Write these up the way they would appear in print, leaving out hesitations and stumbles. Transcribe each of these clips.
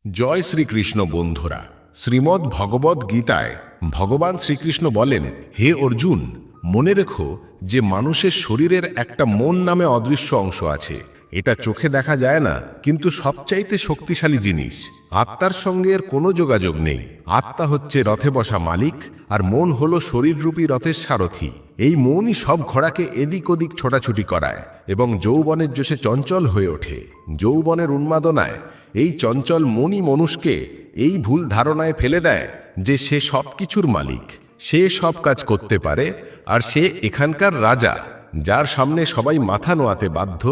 জয় শ্রীকৃষ্ণ বন্ধুরা। শ্রীমদ্ ভগবদ গীতায় ভগবান শ্রীকৃষ্ণ বলেন, হে অর্জুন, মনে রেখো যে মানুষের শরীরের একটা মন নামে অদৃশ্য অংশ আছে। এটা চোখে দেখা যায় না, কিন্তু সবচাইতে শক্তিশালী জিনিস। আত্মার সঙ্গে এর কোনো যোগাযোগ নেই। আত্মা হচ্ছে রথে বসা মালিক, আর মন হলো শরীররূপী রথের সারথি। এই মনই সব ঘোড়াকে এদিক ওদিক ছোটাছুটি করায় এবং যৌবনের জোশে চঞ্চল হয়ে ওঠে। যৌবনের উন্মাদনায় এই চঞ্চল মনই মানুষকে এই ভুল ধারণায় ফেলে দেয় যে সে সব কিছুর মালিক, সে সব কাজ করতে পারে, আর সে এখানকার রাজা, যার সামনে সবাই মাথা নোয়াতে বাধ্য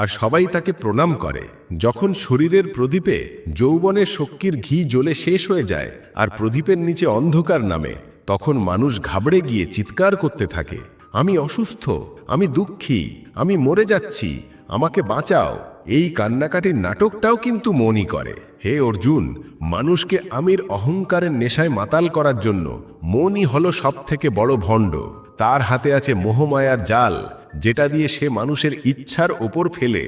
আর সবাই তাকে প্রণাম করে। যখন শরীরের প্রদীপে যৌবনের শক্তির ঘি জ্বলে শেষ হয়ে যায় আর প্রদীপের নিচে অন্ধকার নামে, তখন মানুষ ঘাবড়ে গিয়ে চিৎকার করতে থাকে, আমি অসুস্থ, আমি দুঃখী, আমি মরে যাচ্ছি, আমাকে বাঁচাও। এই কান্নাকাটির নাটকটাও কিন্তু মনই করে। হে অর্জুন, মানুষকে আমির অহংকারের নেশায় মাতাল করার জন্য মনই হলো সব থেকে বড় ভণ্ড। তার হাতে আছে মোহমায়ার জাল, যেটা দিয়ে সে মানুষের ইচ্ছার ওপর ফেলে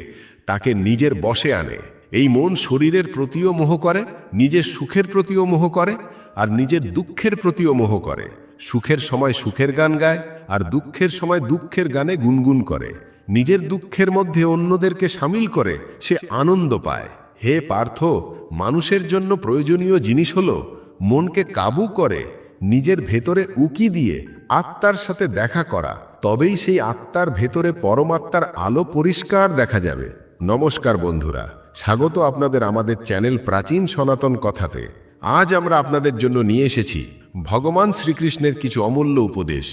তাকে নিজের বশে আনে। এই মন শরীরের প্রতিও মোহ করে, নিজের সুখের প্রতিও মোহ করে, আর নিজের দুঃখের প্রতিও মোহ করে। সুখের সময় সুখের গান গায়, আর দুঃখের সময় দুঃখের গানে গুনগুন করে। নিজের দুঃখের মধ্যে অন্যদেরকে সামিল করে সে আনন্দ পায়। হে পার্থ, মানুষের জন্য প্রয়োজনীয় জিনিস হলো মনকে কাবু করে নিজের ভেতরে উকি দিয়ে আত্মার সাথে দেখা করা। তবেই সেই আত্মার ভেতরে পরমাত্মার আলো পরিষ্কার দেখা যাবে। নমস্কার বন্ধুরা, স্বাগত আপনাদের আমাদের চ্যানেল প্রাচীন সনাতন কথাতে। আজ আমরা আপনাদের জন্য নিয়ে এসেছি ভগবান শ্রীকৃষ্ণের কিছু অমূল্য উপদেশ,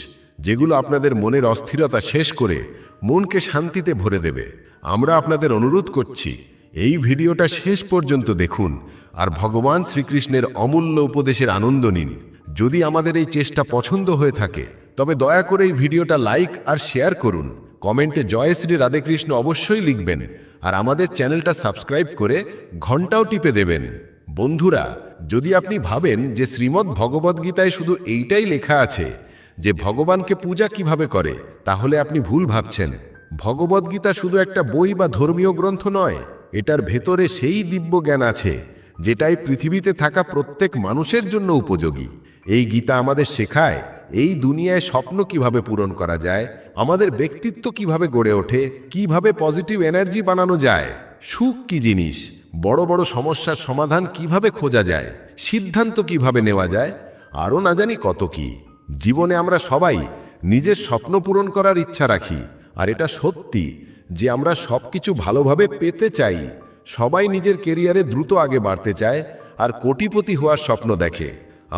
যেগুলো আপনাদের মনের অস্থিরতা শেষ করে মনকে শান্তিতে ভরে দেবে। আমরা আপনাদের অনুরোধ করছি, এই ভিডিওটা শেষ পর্যন্ত দেখুন আর ভগবান শ্রীকৃষ্ণের অমূল্য উপদেশের আনন্দ নিন। যদি আমাদের এই চেষ্টা পছন্দ হয়ে থাকে, তবে দয়া করে এই ভিডিওটা লাইক আর শেয়ার করুন। কমেন্টে জয় শ্রী রাধেকৃষ্ণ অবশ্যই লিখবেন, আর আমাদের চ্যানেলটা সাবস্ক্রাইব করে ঘন্টাও টিপে দেবেন। বন্ধুরা, যদি আপনি ভাবেন যে শ্রীমদ্ ভগবদ্গীতায় শুধু এইটাই লেখা আছে যে ভগবানকে পূজা কিভাবে করে, তাহলে আপনি ভুল ভাবছেন। ভগবদ্গীতা শুধু একটা বই বা ধর্মীয় গ্রন্থ নয়, এটার ভেতরে সেই দিব্য জ্ঞান আছে যেটাই পৃথিবীতে থাকা প্রত্যেক মানুষের জন্য উপযোগী। এই গীতা আমাদের শেখায় এই দুনিয়ায় স্বপ্ন কিভাবে পূরণ করা যায়, আমাদের ব্যক্তিত্ব কিভাবে গড়ে ওঠে, কিভাবে পজিটিভ এনার্জি বানানো যায়, সুখ কি জিনিস, বড় বড় সমস্যার সমাধান কিভাবে খোঁজা যায়, সিদ্ধান্ত কিভাবে নেওয়া যায়, আরও না জানি কত কি। জীবনে আমরা সবাই নিজের স্বপ্ন পূরণ করার ইচ্ছা রাখি, আর এটা সত্যি যে আমরা সব কিছু ভালোভাবে পেতে চাই। সবাই নিজের কেরিয়ারে দ্রুত আগে বাড়তে চায় আর কোটিপতি হওয়ার স্বপ্ন দেখে।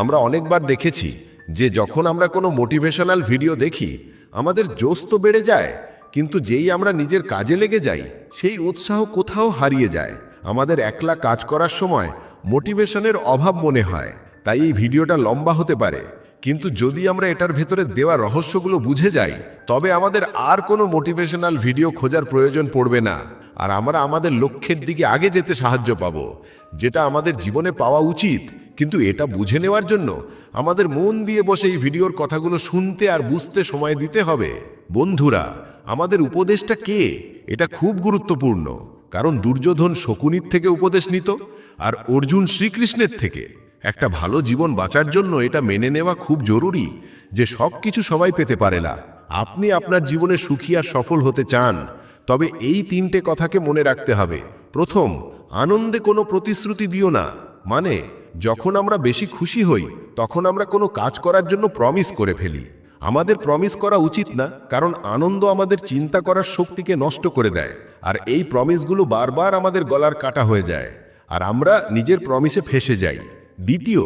আমরা অনেকবার দেখেছি যে যখন আমরা কোনো মোটিভেশনাল ভিডিও দেখি, আমাদের জোশ তো বেড়ে যায়, কিন্তু যেই আমরা নিজের কাজে লেগে যাই, সেই উৎসাহ কোথাও হারিয়ে যায়। আমাদের একলা কাজ করার সময় মোটিভেশনের অভাব মনে হয়। তাই এই ভিডিওটা লম্বা হতে পারে, কিন্তু যদি আমরা এটার ভেতরে দেওয়া রহস্যগুলো বুঝে যাই, তবে আমাদের আর কোনো মোটিভেশনাল ভিডিও খোঁজার প্রয়োজন পড়বে না, আর আমরা আমাদের লক্ষ্যের দিকে আগে যেতে সাহায্য পাবো, যেটা আমাদের জীবনে পাওয়া উচিত। কিন্তু এটা বুঝে নেওয়ার জন্য আমাদের মন দিয়ে বসে এই ভিডিওর কথাগুলো শুনতে আর বুঝতে সময় দিতে হবে। বন্ধুরা, আমাদের উপদেশটা কে? এটা খুব গুরুত্বপূর্ণ, কারণ দুর্যোধন শকুনির থেকে উপদেশ নিত, আর অর্জুন শ্রীকৃষ্ণের থেকে। একটা ভালো জীবন বাঁচার জন্য এটা মেনে নেওয়া খুব জরুরি যে সব কিছু সবাই পেতে পারে না। আপনি আপনার জীবনে সুখী আর সফল হতে চান, তবে এই তিনটে কথাকে মনে রাখতে হবে। প্রথম, আনন্দে কোনো প্রতিশ্রুতি দিও না। মানে, যখন আমরা বেশি খুশি হই, তখন আমরা কোনো কাজ করার জন্য প্রমিস করে ফেলি। আমাদের প্রমিস করা উচিত না, কারণ আনন্দ আমাদের চিন্তা করার শক্তিকে নষ্ট করে দেয়, আর এই প্রমিসগুলো বারবার আমাদের গলার কাটা হয়ে যায়, আর আমরা নিজের প্রমিসে ফেসে যাই। দ্বিতীয়,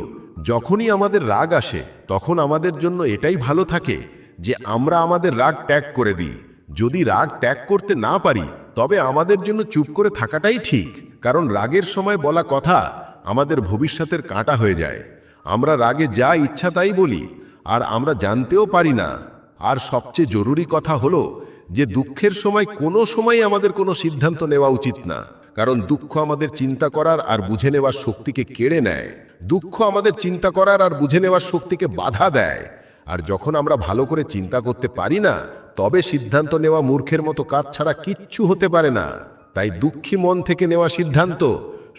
যখনই আমাদের রাগ আসে, তখন আমাদের জন্য এটাই ভালো থাকে যে আমরা আমাদের রাগ ত্যাগ করে দিই। যদি রাগ ত্যাগ করতে না পারি, তবে আমাদের জন্য চুপ করে থাকাটাই ঠিক, কারণ রাগের সময় বলা কথা আমাদের ভবিষ্যতের কাঁটা হয়ে যায়। আমরা রাগে যা ইচ্ছা তাই বলি, আর আমরা জানতেও পারি না। আর সবচেয়ে জরুরি কথা হলো যে দুঃখের সময় কোনো সময় আমাদের কোনো সিদ্ধান্ত নেওয়া উচিত না, কারণ দুঃখ আমাদের চিন্তা করার আর বুঝে নেওয়ার শক্তিকে কেড়ে নেয়। দুঃখ আমাদের চিন্তা করার আর বুঝে নেওয়ার শক্তিকে বাধা দেয়, আর যখন আমরা ভালো করে চিন্তা করতে পারি না, তবে সিদ্ধান্ত নেওয়া মূর্খের মতো কাজ ছাড়া কিচ্ছু হতে পারে না। তাই দুঃখী মন থেকে নেওয়া সিদ্ধান্ত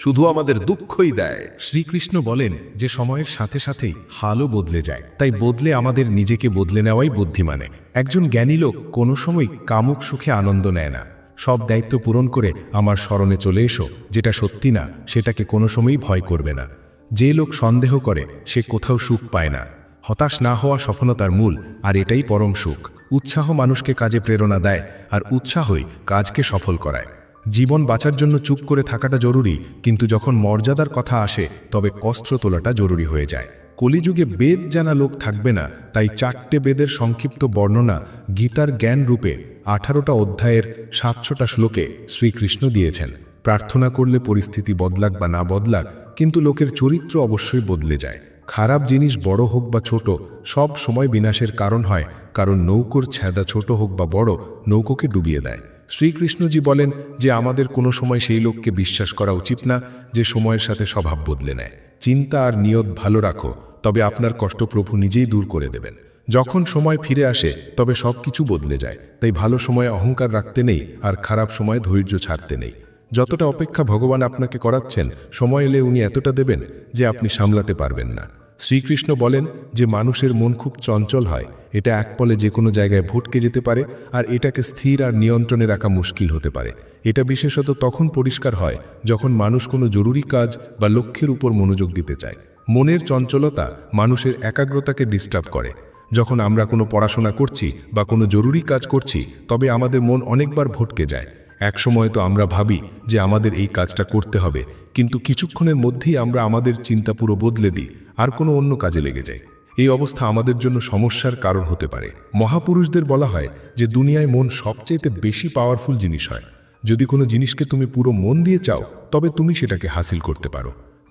শুধু আমাদের দুঃখই দেয়। শ্রীকৃষ্ণ বলেন যে সময়ের সাথে সাথেই হালও বদলে যায়, তাই বদলে আমাদের নিজেকে বদলে নেওয়াই বুদ্ধিমানে। একজন জ্ঞানী লোক কোনো সময় কামুক সুখে আনন্দ নেয় না। সব দায়িত্ব পূরণ করে আমার স্মরণে চলে এসো, যেটা সত্যি না সেটাকে কোনো সময়ই ভয় করবে না। যে লোক সন্দেহ করে সে কোথাও সুখ পায় না। হতাশ না হওয়া সফলতার মূল, আর এটাই পরম সুখ। উৎসাহ মানুষকে কাজে প্রেরণা দেয়, আর উৎসাহই কাজকে সফল করায়। জীবন বাঁচার জন্য চুপ করে থাকাটা জরুরি, কিন্তু যখন মর্যাদার কথা আসে তবে অস্ত্র তোলাটা জরুরি হয়ে যায়। কলিযুগে বেদ জানা লোক থাকবে না, তাই 4টে বেদের সংক্ষিপ্ত বর্ণনা গীতার জ্ঞান রূপে 18টা অধ্যায়ের 700টা শ্লোকে শ্রীকৃষ্ণ দিয়েছেন। প্রার্থনা করলে পরিস্থিতি বদলাক বা না বদলাক, কিন্তু লোকের চরিত্র অবশ্যই বদলে যায়। খারাপ জিনিস বড় হোক বা ছোট, সব সময় বিনাশের কারণ হয়, কারণ নৌকোর ছেদা ছোট হোক বা বড়, নৌকোকে ডুবিয়ে দেয়। শ্রীকৃষ্ণজি বলেন যে আমাদের কোনো সময় সেই লোককে বিশ্বাস করা উচিত না যে সময়ের সাথে স্বভাব বদলে নেয়। চিন্তা আর নিয়ত ভালো রাখো, তবে আপনার কষ্ট প্রভু নিজেই দূর করে দেবেন। যখন সময় ফিরে আসে তবে সব কিছু বদলে যায়, তাই ভালো সময়ে অহংকার রাখতে নেই, আর খারাপ সময়ে ধৈর্য ছাড়তে নেই। যতটা অপেক্ষা ভগবান আপনাকে করাচ্ছেন, সময় এলে উনি এতটা দেবেন যে আপনি সামলাতে পারবেন না। শ্রীকৃষ্ণ বলেন যে মানুষের মন খুব চঞ্চল হয়, এটা এক পলে যে কোনো জায়গায় ভটকে যেতে পারে, আর এটাকে স্থির আর নিয়ন্ত্রণে রাখা মুশকিল হতে পারে। এটা বিশেষত তখন পরিষ্কার হয় যখন মানুষ কোনো জরুরি কাজ বা লক্ষ্যের উপর মনোযোগ দিতে চায়। মনের চঞ্চলতা মানুষের একাগ্রতাকে ডিস্টার্ব করে। যখন আমরা কোনো পড়াশোনা করছি বা কোনো জরুরি কাজ করছি, তবে আমাদের মন অনেকবার ভটকে যায়। এক সময় তো আমরা ভাবি যে আমাদের এই কাজটা করতে হবে, কিন্তু কিছুক্ষণের মধ্যেই আমরা আমাদের চিন্তা পুরো বদলে দিই আর কোনো অন্য কাজে লেগে যাই। এই অবস্থা আমাদের জন্য সমস্যার কারণ হতে পারে। মহাপুরুষদের বলা হয় যে দুনিয়ায় মন সবচেয়ে বেশি পাওয়ারফুল জিনিস হয়। যদি কোনো জিনিসকে তুমি পুরো মন দিয়ে চাও, তবে তুমি সেটাকে হাসিল করতে পারো।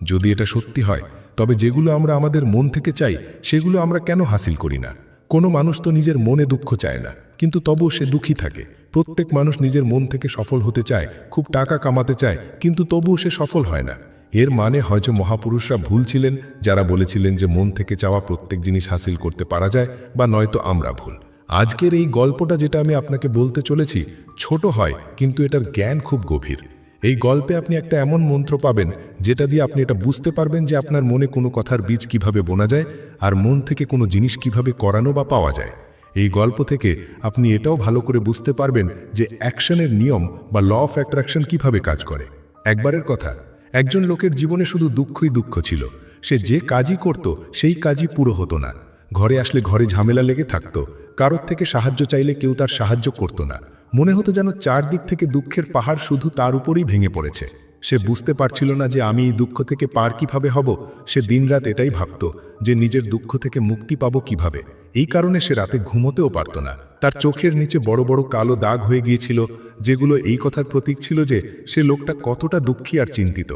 যদি এটা সত্যি হয়, তবে যেগুলো আমরা আমাদের মন থেকে চাই সেগুলো আমরা কেন হাসিল করি না? কোনো মানুষ তো নিজের মনে দুঃখ চায় না, কিন্তু তবুও সে দুঃখী থাকে। প্রত্যেক মানুষ নিজের মন থেকে সফল হতে চায়, খুব টাকা কামাতে চায়, কিন্তু তবুও সে সফল হয় না। এর মানে হয়তো মহাপুরুষরা ভুল ছিলেন যারা বলেছিলেন যে মন থেকে চাওয়া প্রত্যেক জিনিস হাসিল করতে পারা যায়, বা নয়তো আমরা ভুল। আজকের এই গল্পটা যেটা আমি আপনাকে বলতে চলেছি, ছোট হয় কিন্তু এটার জ্ঞান খুব গভীর। এই গল্পে আপনি একটা এমন মন্ত্র পাবেন যেটা দিয়ে আপনি এটা বুঝতে পারবেন যে আপনার মনে কোনো কথার বীজ কিভাবে বোনা যায়, আর মন থেকে কোনো জিনিস কিভাবে করানো বা পাওয়া যায়। এই গল্প থেকে আপনি এটাও ভালো করে বুঝতে পারবেন যে অ্যাকশনের নিয়ম বা ল অফ অ্যাট্রাকশন কিভাবে কাজ করে। একবারের কথা, একজন লোকের জীবনে শুধু দুঃখই দুঃখ ছিল। সে যে কাজই করত সেই কাজই পুরো হতো না। ঘরে আসলে ঘরে ঝামেলা লেগে থাকতো, কারোর থেকে সাহায্য চাইলে কেউ তার সাহায্য করত না। মনে হতো যেন চারদিক থেকে দুঃখের পাহাড় শুধু তার উপরেই ভেঙে পড়েছে। সে বুঝতে পারছিল না যে আমি এই দুঃখ থেকে পার কিভাবে হব। সে দিনরাত এটাই ভাবত যে নিজের দুঃখ থেকে মুক্তি পাবো কিভাবে। এই কারণে সে রাতে ঘুমোতেও পারত না। তার চোখের নিচে বড় বড় কালো দাগ হয়ে গিয়েছিল, যেগুলো এই কথার প্রতীক ছিল যে সে লোকটা কতটা দুঃখী আর চিন্তিত।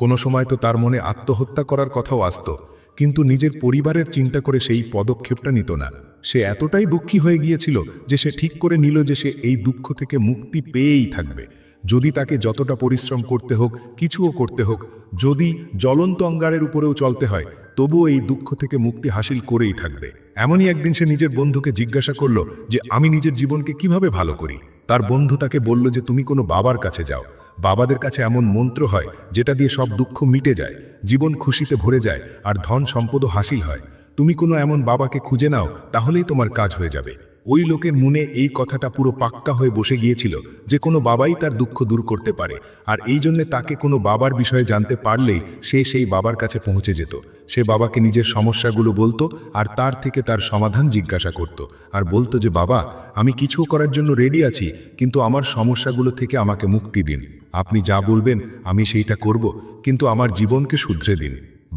কোনো সময় তো তার মনে আত্মহত্যা করার কথাও আসতো, কিন্তু নিজের পরিবারের চিন্তা করে সেই পদক্ষেপটা নিত না। সে এতটাই দুঃখী হয়ে গিয়েছিল যে সে ঠিক করে নিল যে সে এই দুঃখ থেকে মুক্তি পেয়েই থাকবে। যদি তাকে যতটা পরিশ্রম করতে হোক, কিছুও করতে হোক, যদি জ্বলন্ত অঙ্গারের উপরেও চলতে হয়, তবুও এই দুঃখ থেকে মুক্তি হাসিল করেই থাকবে। এমনই একদিন সে নিজের বন্ধুকে জিজ্ঞাসা করল যে আমি নিজের জীবনকে কিভাবে ভালো করি। তার বন্ধু তাকে বলল যে তুমি কোনো বাবার কাছে যাও। বাবাদের কাছে এমন মন্ত্র হয় যেটা দিয়ে সব দুঃখ মিটে যায়, জীবন খুশিতে ভরে যায়, আর ধন সম্পদও হাসিল হয়। তুমি কোনো এমন বাবাকে খুঁজে নাও, তাহলেই তোমার কাজ হয়ে যাবে। ওই লোকের মনে এই কথাটা পুরো পাক্কা হয়ে বসে গিয়েছিল যে কোনো বাবাই তার দুঃখ দূর করতে পারে, আর এই জন্যে তাকে কোনো বাবার বিষয়ে জানতে পারলেই সে সেই বাবার কাছে পৌঁছে যেত। সে বাবাকে নিজের সমস্যাগুলো বলতো, আর তার থেকে তার সমাধান জিজ্ঞাসা করত, আর বলতো যে বাবা, আমি কিছু করার জন্য রেডি আছি, কিন্তু আমার সমস্যাগুলো থেকে আমাকে মুক্তি দিন। আপনি যা বলবেন আমি সেইটা করব, কিন্তু আমার জীবনকে শুধরে দিন।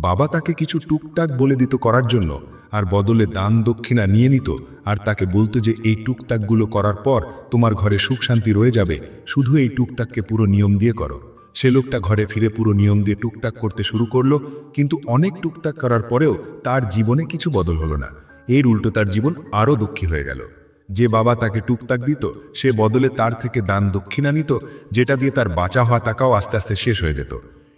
বাবা তাকে কিছু টুকটাক বলে দিত করার জন্য, আর বদলে দান দক্ষিণা নিয়ে নিত, আর তাকে বলতো যে এই টুকটাকগুলো করার পর তোমার ঘরে সুখ শান্তি রয়ে যাবে, শুধু এই টুকটাককে পুরো নিয়ম দিয়ে করো। সে লোকটা ঘরে ফিরে পুরো নিয়ম দিয়ে টুকটাক করতে শুরু করলো, কিন্তু অনেক টুকটাক করার পরেও তার জীবনে কিছু বদল হলো না। এর উল্টো তার জীবন আরও দুঃখী হয়ে গেল। যে বাবা তাকে টুকটাক দিত, সে বদলে তার থেকে দান দক্ষিণা নিত, যেটা দিয়ে তার বাঁচা হওয়া টাকাও আস্তে আস্তে শেষ হয়ে যেত।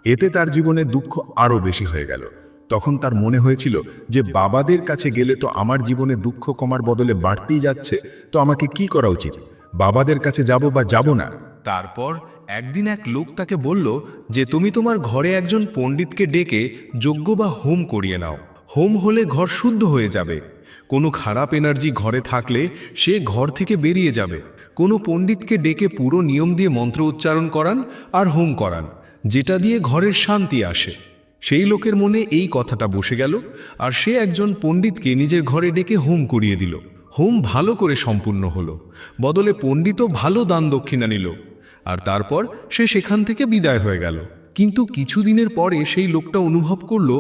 এতে তার জীবনে দুঃখ আরও বেশি হয়ে গেল। তখন তার মনে হয়েছিল যে বাবাদের কাছে গেলে তো আমার জীবনে দুঃখ কমার বদলে বাড়তেই যাচ্ছে, তো আমাকে কি করা উচিত? বাবাদের কাছে যাব বা যাব না? তারপর একদিন এক লোক তাকে বলল যে তুমি তোমার ঘরে একজন পণ্ডিতকে ডেকে যজ্ঞ বা হোম করিয়ে নাও। হোম হলে ঘর শুদ্ধ হয়ে যাবে। কোনো খারাপ এনার্জি ঘরে থাকলে সে ঘর থেকে বেরিয়ে যাবে। কোনো পণ্ডিতকে ডেকে পুরো নিয়ম দিয়ে মন্ত্র উচ্চারণ করান আর হোম করান, যেটা দিয়ে ঘরের শান্তি আসে। সেই লোকের মনে এই কথাটা বসে গেল, আর সে একজন পণ্ডিতকে নিজের ঘরে ডেকে হোম করিয়ে দিল। হোম ভালো করে সম্পূর্ণ হলো, বদলে পণ্ডিতও ভালো দান দক্ষিণা নিল, আর তারপর সে সেখান থেকে বিদায় হয়ে গেল। কিন্তু কিছুদিনের পরে সেই লোকটা অনুভব করল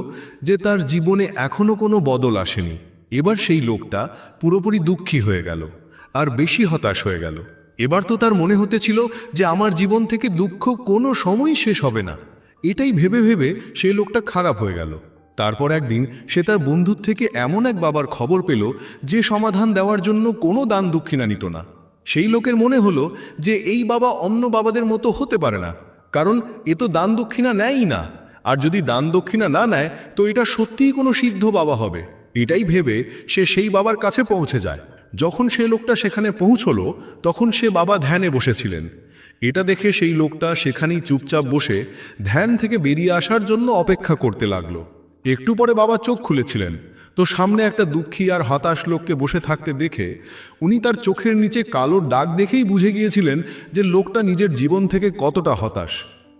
যে তার জীবনে এখনো কোনো বদল আসেনি। এবার সেই লোকটা পুরোপুরি দুঃখী হয়ে গেল আর বেশি হতাশ হয়ে গেল। এবার তো তার মনে হতেছিল যে আমার জীবন থেকে দুঃখ কোনো সময়ই শেষ হবে না। এটাই ভেবে ভেবে সেই লোকটা খারাপ হয়ে গেল। তারপর একদিন সে তার বন্ধুর থেকে এমন এক বাবার খবর পেল যে সমাধান দেওয়ার জন্য কোনো দান দক্ষিণা নিত না। সেই লোকের মনে হলো যে এই বাবা অন্য বাবাদের মতো হতে পারে না, কারণ এ তো দান দক্ষিণা নেয়ই না। আর যদি দান দক্ষিণা না নেয় তো এটা সত্যিই কোনো সিদ্ধ বাবা হবে। এটাই ভেবে সে সেই বাবার কাছে পৌঁছে যায়। যখন সে লোকটা সেখানে পৌঁছলো তখন সে বাবা ধ্যানে বসেছিলেন। এটা দেখে সেই লোকটা সেখানেই চুপচাপ বসে ধ্যান থেকে বেরিয়ে আসার জন্য অপেক্ষা করতে লাগলো। একটু পরে বাবা চোখ খুলেছিলেন, তো সামনে একটা দুঃখী আর হতাশ লোককে বসে থাকতে দেখে উনি তার চোখের নিচে কালো দাগ দেখেই বুঝে গিয়েছিলেন যে লোকটা নিজের জীবন থেকে কতটা হতাশ।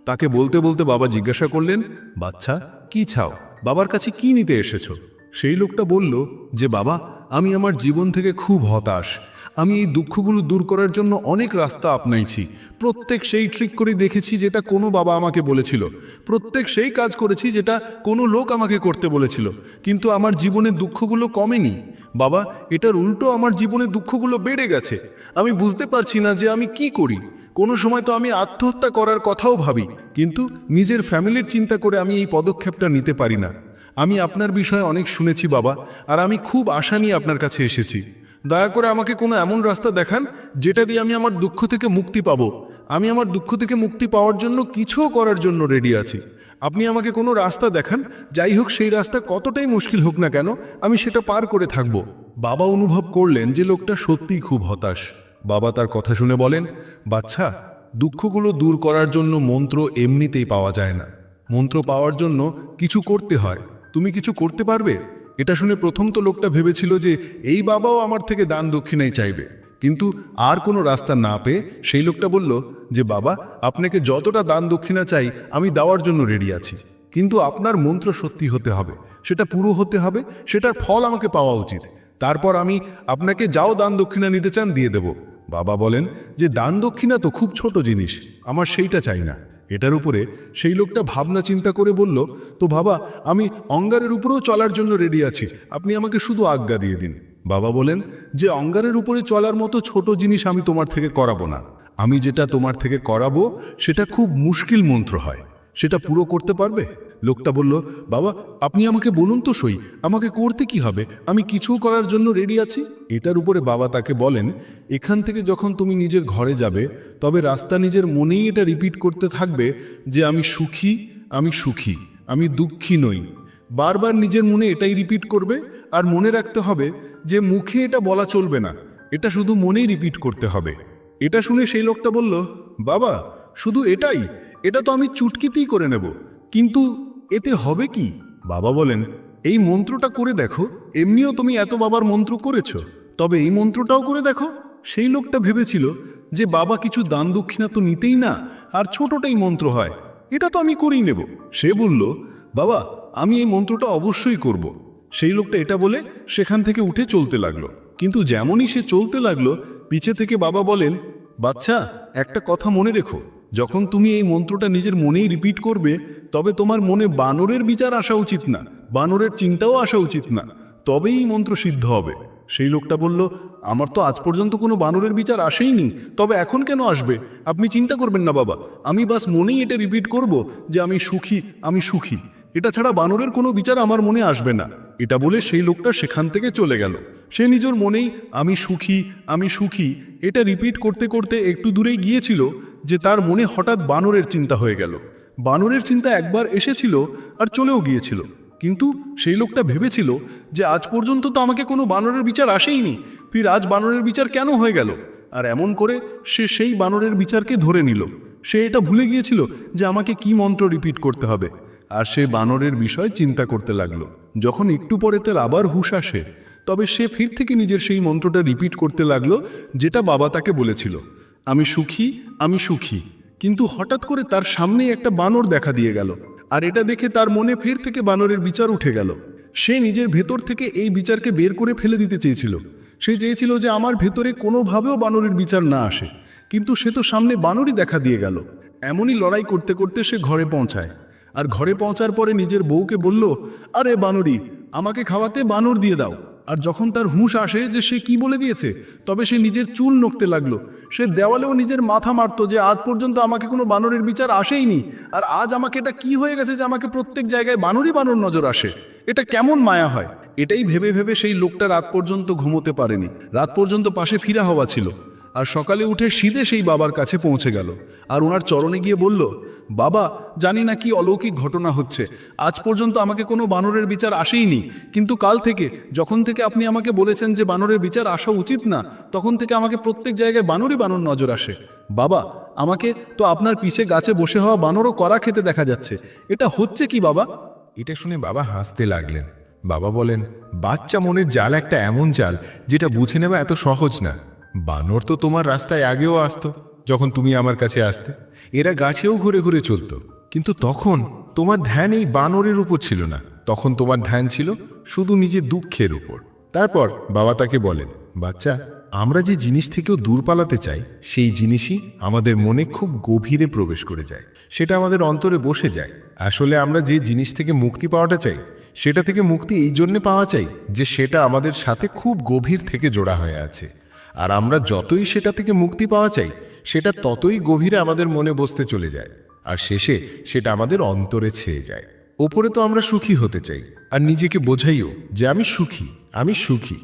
তাকে বলতে বলতে বাবা জিজ্ঞাসা করলেন, বাচ্চা কি চাও, বাবার কাছে কি নিতে এসেছো? সেই লোকটা বলল যে বাবা, আমি আমার জীবন থেকে খুব হতাশ। আমি এই দুঃখগুলো দূর করার জন্য অনেক রাস্তা আপনাইছি। প্রত্যেক সেই ট্রিক করে দেখেছি যেটা কোনো বাবা আমাকে বলেছিল। প্রত্যেক সেই কাজ করেছি যেটা কোনো লোক আমাকে করতে বলেছিল, কিন্তু আমার জীবনের দুঃখগুলো কমেনি। বাবা, এটার উল্টো আমার জীবনের দুঃখগুলো বেড়ে গেছে। আমি বুঝতে পারছি না যে আমি কি করি। কোনো সময় তো আমি আত্মহত্যা করার কথাও ভাবি, কিন্তু নিজের ফ্যামিলির চিন্তা করে আমি এই পদক্ষেপটা নিতে পারি না। আমি আপনার বিষয়ে অনেক শুনেছি বাবা, আর আমি খুব আশা নিয়ে আপনার কাছে এসেছি। দয়া করে আমাকে কোনো এমন রাস্তা দেখান যেটা দিয়ে আমি আমার দুঃখ থেকে মুক্তি পাবো। আমি আমার দুঃখ থেকে মুক্তি পাওয়ার জন্য কিছুও করার জন্য রেডি আছি। আপনি আমাকে কোনো রাস্তা দেখান, যাই হোক সেই রাস্তা কতটাই মুশকিল হোক না কেন, আমি সেটা পার করে থাকব। বাবা অনুভব করলেন যে লোকটা সত্যিই খুব হতাশ। বাবা তার কথা শুনে বলেন, বাচ্চা, দুঃখগুলো দূর করার জন্য মন্ত্র এমনিতেই পাওয়া যায় না। মন্ত্র পাওয়ার জন্য কিছু করতে হয়। তুমি কিছু করতে পারবে? এটা শুনে প্রথম তো লোকটা ভেবেছিল যে এই বাবাও আমার থেকে দান দক্ষিণাই চাইবে, কিন্তু আর কোনো রাস্তা না পেয়ে সেই লোকটা বলল যে বাবা, আপনাকে যতটা দান দক্ষিণা চাই আমি দেওয়ার জন্য রেডি আছি, কিন্তু আপনার মন্ত্র সত্যি হতে হবে, সেটা পুরো হতে হবে, সেটার ফল আমাকে পাওয়া উচিত। তারপর আমি আপনাকে যাও দান দক্ষিণা নিতে চান দিয়ে দেব। বাবা বলেন যে দান দক্ষিণা তো খুব ছোট জিনিস, আমার সেইটা চাই না। এটার উপরে সেই লোকটা ভাবনা চিন্তা করে বলল, তো বাবা, আমি অঙ্গারের উপরেও চলার জন্য রেডি আছি, আপনি আমাকে শুধু আজ্ঞা দিয়ে দিন। বাবা বলেন যে অঙ্গারের উপরে চলার মতো ছোট জিনিস আমি তোমার থেকে করাবো না। আমি যেটা তোমার থেকে করাবো সেটা খুব মুশকিল মন্ত্র হয়, সেটা পুরো করতে পারবে? লোকটা বলল, বাবা, আপনি আমাকে বলুন তো সই, আমাকে করতে কি হবে? আমি কিছু করার জন্য রেডি আছি। এটার উপরে বাবা তাকে বলেন, এখান থেকে যখন তুমি নিজের ঘরে যাবে তবে রাস্তা নিজের মনেই এটা রিপিট করতে থাকবে যে আমি সুখী, আমি সুখী, আমি দুঃখী নই। বারবার নিজের মনে এটাই রিপিট করবে, আর মনে রাখতে হবে যে মুখে এটা বলা চলবে না, এটা শুধু মনেই রিপিট করতে হবে। এটা শুনে সেই লোকটা বলল, বাবা, শুধু এটাই? এটা তো আমি চুটকিতেই করে নেব, কিন্তু এতে হবে কি? বাবা বলেন, এই মন্ত্রটা করে দেখো, এমনিও তুমি এত বাবার মন্ত্র করেছো, তবে এই মন্ত্রটাও করে দেখো। সেই লোকটা ভেবেছিল যে বাবা কিছু দান দক্ষিণা তো নিতেই না, আর ছোটটাই মন্ত্র হয়, এটা তো আমি করেই নেব। সে বলল, বাবা, আমি এই মন্ত্রটা অবশ্যই করব। সেই লোকটা এটা বলে সেখান থেকে উঠে চলতে লাগলো। কিন্তু যেমনই সে চলতে লাগলো, পিছে থেকে বাবা বলেন, বাচ্চা, একটা কথা মনে রেখো, যখন তুমি এই মন্ত্রটা নিজের মনেই রিপিট করবে তবে তোমার মনে বানরের বিচার আসা উচিত না, বানরের চিন্তাও আসা উচিত না, তবেই এই মন্ত্র সিদ্ধ হবে। সেই লোকটা বলল, আমার তো আজ পর্যন্ত কোনো বানরের বিচার আসেইনি, তবে এখন কেন আসবে? আপনি চিন্তা করবেন না বাবা, আমি বাস মনেই এটা রিপিট করব যে আমি সুখী, আমি সুখী, এটা ছাড়া বানরের কোনো বিচার আমার মনে আসবে না। এটা বলে সেই লোকটা সেখান থেকে চলে গেল। সে নিজের মনেই আমি সুখী, আমি সুখী এটা রিপিট করতে করতে একটু দূরেই গিয়েছিল যে তার মনে হঠাৎ বানরের চিন্তা হয়ে গেল। বানরের চিন্তা একবার এসেছিল আর চলেও গিয়েছিল, কিন্তু সেই লোকটা ভেবেছিল যে আজ পর্যন্ত তো আমাকে কোনো বানরের বিচার আসেইনি, ফির আজ বানরের বিচার কেন হয়ে গেল? আর এমন করে সে সেই বানরের বিচারকে ধরে নিল। সে এটা ভুলে গিয়েছিল যে আমাকে কি মন্ত্র রিপিট করতে হবে, আর সে বানরের বিষয় চিন্তা করতে লাগলো। যখন একটু পরে তার আবার হুঁশ আসে, তবে সে ফির থেকে নিজের সেই মন্ত্রটা রিপিট করতে লাগলো যেটা বাবা তাকে বলেছিল, আমি সুখী, আমি সুখী। কিন্তু হঠাৎ করে তার সামনেই একটা বানর দেখা দিয়ে গেল, আর এটা দেখে তার মনে ফের থেকে বানরের বিচার উঠে গেল। সে নিজের ভেতর থেকে এই বিচারকে বের করে ফেলে দিতে চেয়েছিল। সে চেয়েছিল যে আমার ভেতরে কোনোভাবেও বানরের বিচার না আসে, কিন্তু সে তো সামনে বানরই দেখা দিয়ে গেল। এমনই লড়াই করতে করতে সে ঘরে পৌঁছায়, আর ঘরে পৌঁছার পরে নিজের বউকে বলল, আরে বানরি, আমাকে খাওয়াতে বানর দিয়ে দাও। আর যখন তার হুঁশ আসে যে সে কি বলে দিয়েছে, তবে সে নিজের চুল নড়তে লাগলো। সে দেওয়ালেও নিজের মাথা মারতো যে আজ পর্যন্ত আমাকে কোনো বানরের বিচার আসেইনি, আর আজ আমাকে এটা কি হয়ে গেছে যে আমাকে প্রত্যেক জায়গায় বানরই বানর নজর আসে। এটা কেমন মায়া হয়। এটাই ভেবে ভেবে সেই লোকটা রাত পর্যন্ত ঘুমোতে পারেনি। রাত পর্যন্ত পাশে ফিরা হওয়া ছিল, আর সকালে উঠে সিধে সেই বাবার কাছে পৌঁছে গেল, আর ওনার চরণে গিয়ে বলল, বাবা, জানি না কি অলৌকিক ঘটনা হচ্ছে, আজ পর্যন্ত আমাকে কোনো বানরের বিচার আসেইনি, কিন্তু কাল থেকে যখন থেকে আপনি আমাকে বলেছেন যে বানরের বিচার আসা উচিত না, তখন থেকে আমাকে প্রত্যেক জায়গায় বানরই বানর নজর আসে। বাবা, আমাকে তো আপনার পিছে গাছে বসে হওয়া বানরও কড়া খেতে দেখা যাচ্ছে, এটা হচ্ছে কি বাবা? এটা শুনে বাবা হাসতে লাগলেন। বাবা বলেন, বাচ্চা মনের জাল একটা এমন জাল যেটা বুঝে নেওয়া এত সহজ না। বানর তো তোমার রাস্তায় আগেও আসতো, যখন তুমি আমার কাছে আসতে। এরা গাছেও ঘুরে ঘুরে চলতো, কিন্তু তখন তোমার ধ্যান এই বানরের উপর ছিল না। তখন তোমার ধ্যান ছিল শুধু নিজের দুঃখের উপর। তারপর বাবা তাকে বলেন, বাচ্চা, আমরা যে জিনিস থেকেও দূর পালাতে চাই, সেই জিনিসই আমাদের মনে খুব গভীরে প্রবেশ করে যায়, সেটা আমাদের অন্তরে বসে যায়। আসলে আমরা যে জিনিস থেকে মুক্তি পাওয়াটা চাই, সেটা থেকে মুক্তি এই জন্যে পাওয়া চাই যে সেটা আমাদের সাথে খুব গভীর থেকে জোড়া হয়ে আছে। আর আমরা যতই সেটা থেকে মুক্তি পাওয়া চাই, সেটা ততই গভীরে আমাদের মনে বসতে চলে যায়, আর শেষে সেটা আমাদের অন্তরে ছেয়ে যায়। ওপরে তো আমরা সুখী হতে চাই, আর নিজেকে বোঝাইও যে আমি সুখী, আমি সুখী।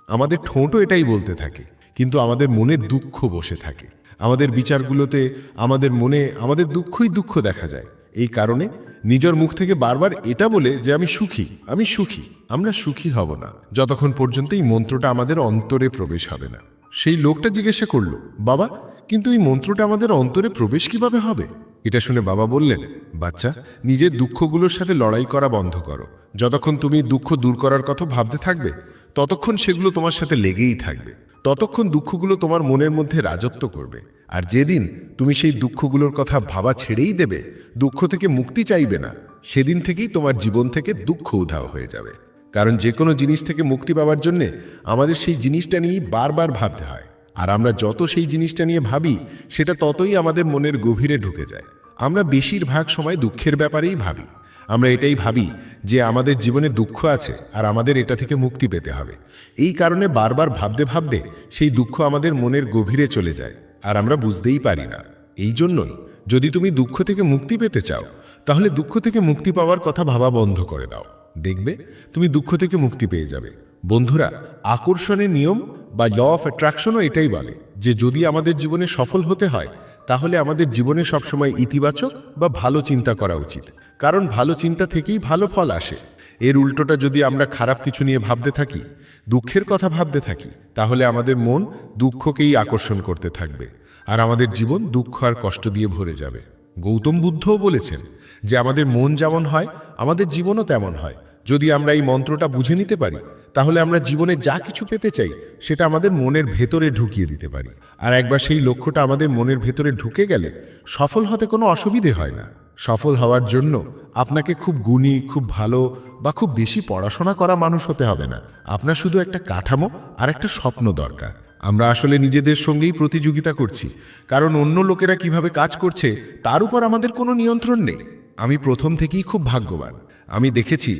আমাদের ঠোঁটও এটাই বলতে থাকে, কিন্তু আমাদের মনে দুঃখ বসে থাকে। আমাদের বিচারগুলোতে, আমাদের মনে আমাদের দুঃখই দুঃখ দেখা যায়। এই কারণে নিজের মুখ থেকে বারবার এটা বলে যে আমি সুখী, আমি সুখী, আমরা সুখী হব না যতক্ষণ পর্যন্ত এই মন্ত্রটা আমাদের অন্তরে প্রবেশ হবে না। সেই লোকটা জিজ্ঞাসা করলো, বাবা, কিন্তু এই মন্ত্রটা আমাদের অন্তরে প্রবেশ কিভাবে হবে? এটা শুনে বাবা বললেন, বাচ্চা, নিজের দুঃখগুলোর সাথে লড়াই করা বন্ধ করো। যতক্ষণ তুমি দুঃখ দূর করার কথা ভাবতে থাকবে, ততক্ষণ সেগুলো তোমার সাথে লেগেই থাকবে। ততক্ষণ দুঃখগুলো তোমার মনের মধ্যে রাজত্ব করবে। আর যেদিন তুমি সেই দুঃখগুলোর কথা ভাবা ছেড়েই দেবে, দুঃখ থেকে মুক্তি চাইবে না, সেদিন থেকেই তোমার জীবন থেকে দুঃখ উধাও হয়ে যাবে। কারণ যে কোনো জিনিস থেকে মুক্তি পাওয়ার জন্যে আমাদের সেই জিনিসটা নিয়েই বারবার ভাবতে হয়। আর আমরা যত সেই জিনিসটা নিয়ে ভাবি, সেটা ততই আমাদের মনের গভীরে ঢুকে যায়। আমরা বেশিরভাগ সময় দুঃখের ব্যাপারেই ভাবি। আমরা এটাই ভাবি যে আমাদের জীবনে দুঃখ আছে, আর আমাদের এটা থেকে মুক্তি পেতে হবে। এই কারণে বারবার ভাবতে ভাবতে সেই দুঃখ আমাদের মনের গভীরে চলে যায়, আর আমরা বুঝতেই পারি না। এই জন্যই যদি তুমি দুঃখ থেকে মুক্তি পেতে চাও, তাহলে দুঃখ থেকে মুক্তি পাওয়ার কথা ভাবা বন্ধ করে দাও। দেখবে তুমি দুঃখ থেকে মুক্তি পেয়ে যাবে। বন্ধুরা, আকর্ষণের নিয়ম বা ল অফ অ্যাট্রাকশনও এটাই বলে যে যদি আমাদের জীবনে সফল হতে হয়, তাহলে আমাদের জীবনে সবসময় ইতিবাচক বা ভালো চিন্তা করা উচিত। কারণ ভালো চিন্তা থেকেই ভালো ফল আসে। এর উল্টোটা যদি আমরা খারাপ কিছু নিয়ে ভাবতে থাকি, দুঃখের কথা ভাবতে থাকি, তাহলে আমাদের মন দুঃখকেই আকর্ষণ করতে থাকবে, আর আমাদের জীবন দুঃখ আর কষ্ট দিয়ে ভরে যাবে। গৌতম বুদ্ধও বলেছেন যে আমাদের মন যেমন হয়, আমাদের জীবনও তেমন হয়। যদি আমরা এই মন্ত্রটা বুঝে নিতে পারি, তাহলে আমরা জীবনে যা কিছু পেতে চাই সেটা আমাদের মনের ভেতরে ঢুকিয়ে দিতে পারি। আর একবার সেই লক্ষ্যটা আমাদের মনের ভেতরে ঢুকে গেলে সফল হতে কোনো অসুবিধে হয় না। সফল হওয়ার জন্য আপনাকে খুব গুণী, খুব ভালো বা খুব বেশি পড়াশোনা করা মানুষ হতে হবে না। আপনার শুধু একটা কাঠামো আর একটা স্বপ্ন দরকার। আমরা আসলে নিজেদের সঙ্গেই প্রতিযোগিতা করছি, কারণ অন্য লোকেরা কিভাবে কাজ করছে তার উপর আমাদের কোনো নিয়ন্ত্রণ নেই। আমি প্রথম থেকেই খুব ভাগ্যবান। আমি দেখেছি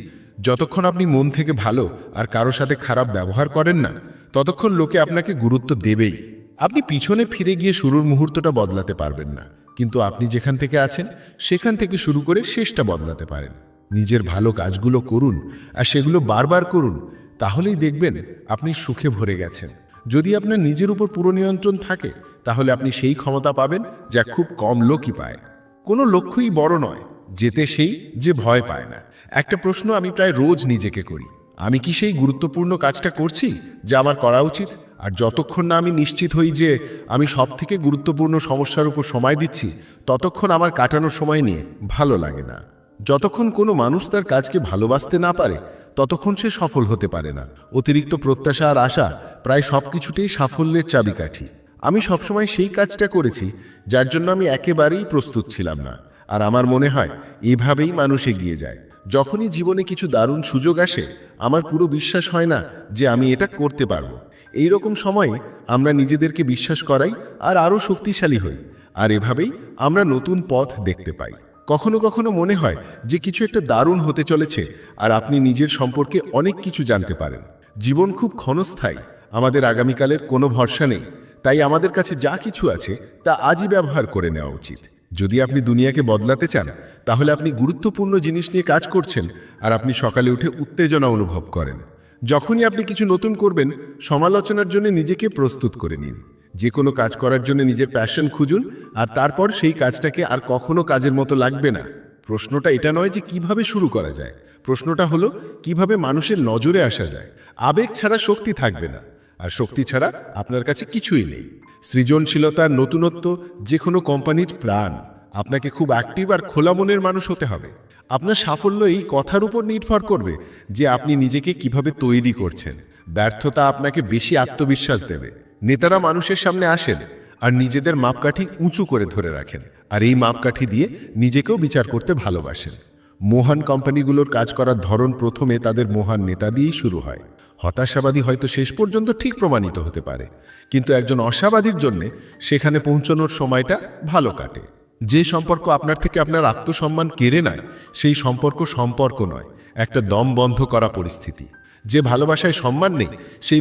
যতক্ষণ আপনি মন থেকে ভালো আর কারো সাথে খারাপ ব্যবহার করেন না, ততক্ষণ লোকে আপনাকে গুরুত্ব দেবেই। আপনি পিছনে ফিরে গিয়ে শুরুর মুহূর্তটা বদলাতে পারবেন না, কিন্তু আপনি যেখান থেকে আছেন সেখান থেকে শুরু করে শেষটা বদলাতে পারেন। নিজের ভালো কাজগুলো করুন আর সেগুলো বারবার করুন, তাহলেই দেখবেন আপনি সুখে ভরে গেছেন। যদি আপনার নিজের উপর পুরো নিয়ন্ত্রণ থাকে, তাহলে আপনি সেই ক্ষমতা পাবেন যা খুব কম লোকই পায়। কোনো লক্ষ্যই বড় নয়, যেতে সেই যে ভয় পায় না। একটা প্রশ্ন আমি প্রায় রোজ নিজেকে করি, আমি কি সেই গুরুত্বপূর্ণ কাজটা করছি যা আমার করা উচিত? আর যতক্ষণ না আমি নিশ্চিত হই যে আমি সবথেকে গুরুত্বপূর্ণ সমস্যার উপর সময় দিচ্ছি, ততক্ষণ আমার কাটানোর সময় নিয়ে ভালো লাগে না। যতক্ষণ কোনো মানুষ তার কাজকে ভালোবাসতে না পারে, ততক্ষণ সে সফল হতে পারে না। অতিরিক্ত প্রত্যাশা আর আশা প্রায় সবকিছুতেই সাফল্যের চাবিকাঠি। আমি সবসময় সেই কাজটা করেছি যার জন্য আমি একেবারেই প্রস্তুত ছিলাম না। আর আমার মনে হয় এভাবেই মানুষ এগিয়ে যায়। যখনই জীবনে কিছু দারুণ সুযোগ আসে, আমার পুরো বিশ্বাস হয় না যে আমি এটা করতে পারবো। এই রকম সময়ে আমরা নিজেদেরকে বিশ্বাস করাই আর আরও শক্তিশালী হই। আর এভাবেই আমরা নতুন পথ দেখতে পাই। কখনো কখনো মনে হয় যে কিছু একটা দারুণ হতে চলেছে, আর আপনি নিজের সম্পর্কে অনেক কিছু জানতে পারেন। জীবন খুব ক্ষণস্থায়ী, আমাদের আগামীকালের কোনো ভরসা নেই। তাই আমাদের কাছে যা কিছু আছে তা আজই ব্যবহার করে নেওয়া উচিত। যদি আপনি দুনিয়াকে বদলাতে চান, তাহলে আপনি গুরুত্বপূর্ণ জিনিস নিয়ে কাজ করছেন, আর আপনি সকালে উঠে উত্তেজনা অনুভব করেন। যখনই আপনি কিছু নতুন করবেন, সমালোচনার জন্য নিজেকে প্রস্তুত করে নিন। যে কোনো কাজ করার জন্য নিজের প্যাশন খুঁজুন, আর তারপর সেই কাজটাকে আর কখনো কাজের মতো লাগবে না। প্রশ্নটা এটা নয় যে কিভাবে শুরু করা যায়, প্রশ্নটা হলো কিভাবে মানুষের নজরে আসা যায়। আবেগ ছাড়া শক্তি থাকবে না, আর শক্তি ছাড়া আপনার কাছে কিছুই নেই। সৃজনশীলতার নতুনত্ব যে কোনো কোম্পানির প্রাণ। আপনাকে খুব অ্যাক্টিভ আর খোলা মনের মানুষ হতে হবে। আপনার সাফল্য এই কথার উপর নির্ভর করবে যে আপনি নিজেকে কিভাবে তৈরি করছেন। ব্যর্থতা আপনাকে বেশি আত্মবিশ্বাস দেবে। নেতারা মানুষের সামনে আসেন আর নিজেদের মাপকাঠি উঁচু করে ধরে রাখেন, আর এই মাপকাঠি দিয়ে নিজেকেও বিচার করতে ভালোবাসেন। মহান কোম্পানিগুলোর কাজ করার ধরন প্রথমে তাদের মহান নেতা দিয়েই শুরু হয়। হতাশাবাদী হয়তো শেষ পর্যন্ত ঠিক প্রমাণিত হতে পারে, কিন্তু একজন আশাবাদীর জন্য সেখানে পৌঁছানোর সময়টা ভালো কাটে। যে সম্পর্ক আপনার থেকে আপনার আত্মসম্মান কেড়ে নেয়, সেই সম্পর্ক নয়, একটা দম বন্ধ করা পরিস্থিতি। যে ভালোবাসায় সম্মান নেই, সেই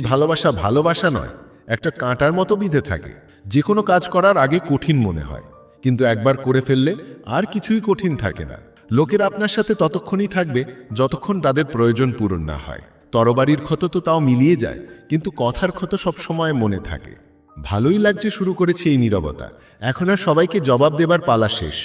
ভালোবাসা নয়, একটা কাঁটার মতো বিঁধে থাকে। যে কোনো কাজ করার আগে কঠিন মনে হয়, কিন্তু একবার করে ফেললে আর কিছুই কঠিন থাকে না। লোকেরা আপনার সাথে ততক্ষণই থাকবে যতক্ষণ তাদের প্রয়োজন পূরণ না হয়। তরবারির ক্ষত তো তাও মিলিয়ে যায়, কিন্তু কথার ক্ষত সবসময় মনে থাকে। ভালোই লাগছে শুরু করেছে এই নীরবতা, এখন আর সবাইকে জবাব দেবার পালা শেষ।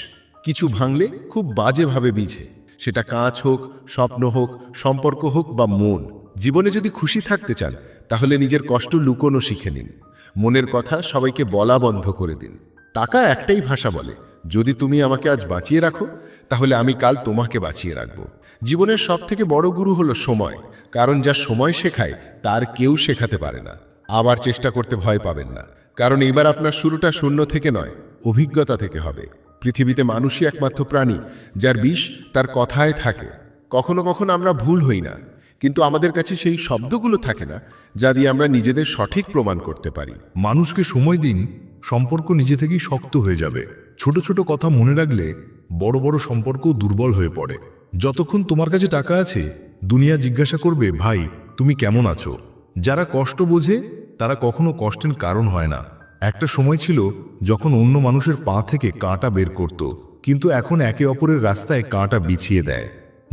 কিছু ভাঙলে খুব বাজেভাবে বিঝে, সেটা কাঁচ হোক, স্বপ্ন হোক, সম্পর্ক হোক বা মন। জীবনে যদি খুশি থাকতে চান, তাহলে নিজের কষ্ট লুকোনো শিখে নিন। মনের কথা সবাইকে বলা বন্ধ করে দিন। টাকা একটাই ভাষা বলে, যদি তুমি আমাকে আজ বাঁচিয়ে রাখো, তাহলে আমি কাল তোমাকে বাঁচিয়ে রাখবো। জীবনের সবথেকে বড় গুরু হলো সময়, কারণ যা সময় শেখায় তার কেউ শেখাতে পারে না। আবার চেষ্টা করতে ভয় পাবেন না, কারণ এবার আপনার শুরুটা শূন্য থেকে নয়, অভিজ্ঞতা থেকে হবে। পৃথিবীতে মানুষই একমাত্র প্রাণী যার বিষ তার কথায় থাকে। কখনো কখনো আমরা ভুল হই না, কিন্তু আমাদের কাছে সেই শব্দগুলো থাকে না যা দিয়ে আমরা নিজেদের সঠিক প্রমাণ করতে পারি। মানুষকে সময় দিন, সম্পর্ক নিজে থেকেই শক্ত হয়ে যাবে। ছোট ছোট কথা মনে রাখলে বড় বড় সম্পর্কও দুর্বল হয়ে পড়ে। যতক্ষণ তোমার কাছে টাকা আছে, দুনিয়া জিজ্ঞাসা করবে, ভাই তুমি কেমন আছো? যারা কষ্ট বোঝে তারা কখনো কষ্টের কারণ হয় না। একটা সময় ছিল যখন অন্য মানুষের পা থেকে কাঁটা বের করত, কিন্তু এখন একে অপরের রাস্তায় কাঁটা বিছিয়ে দেয়।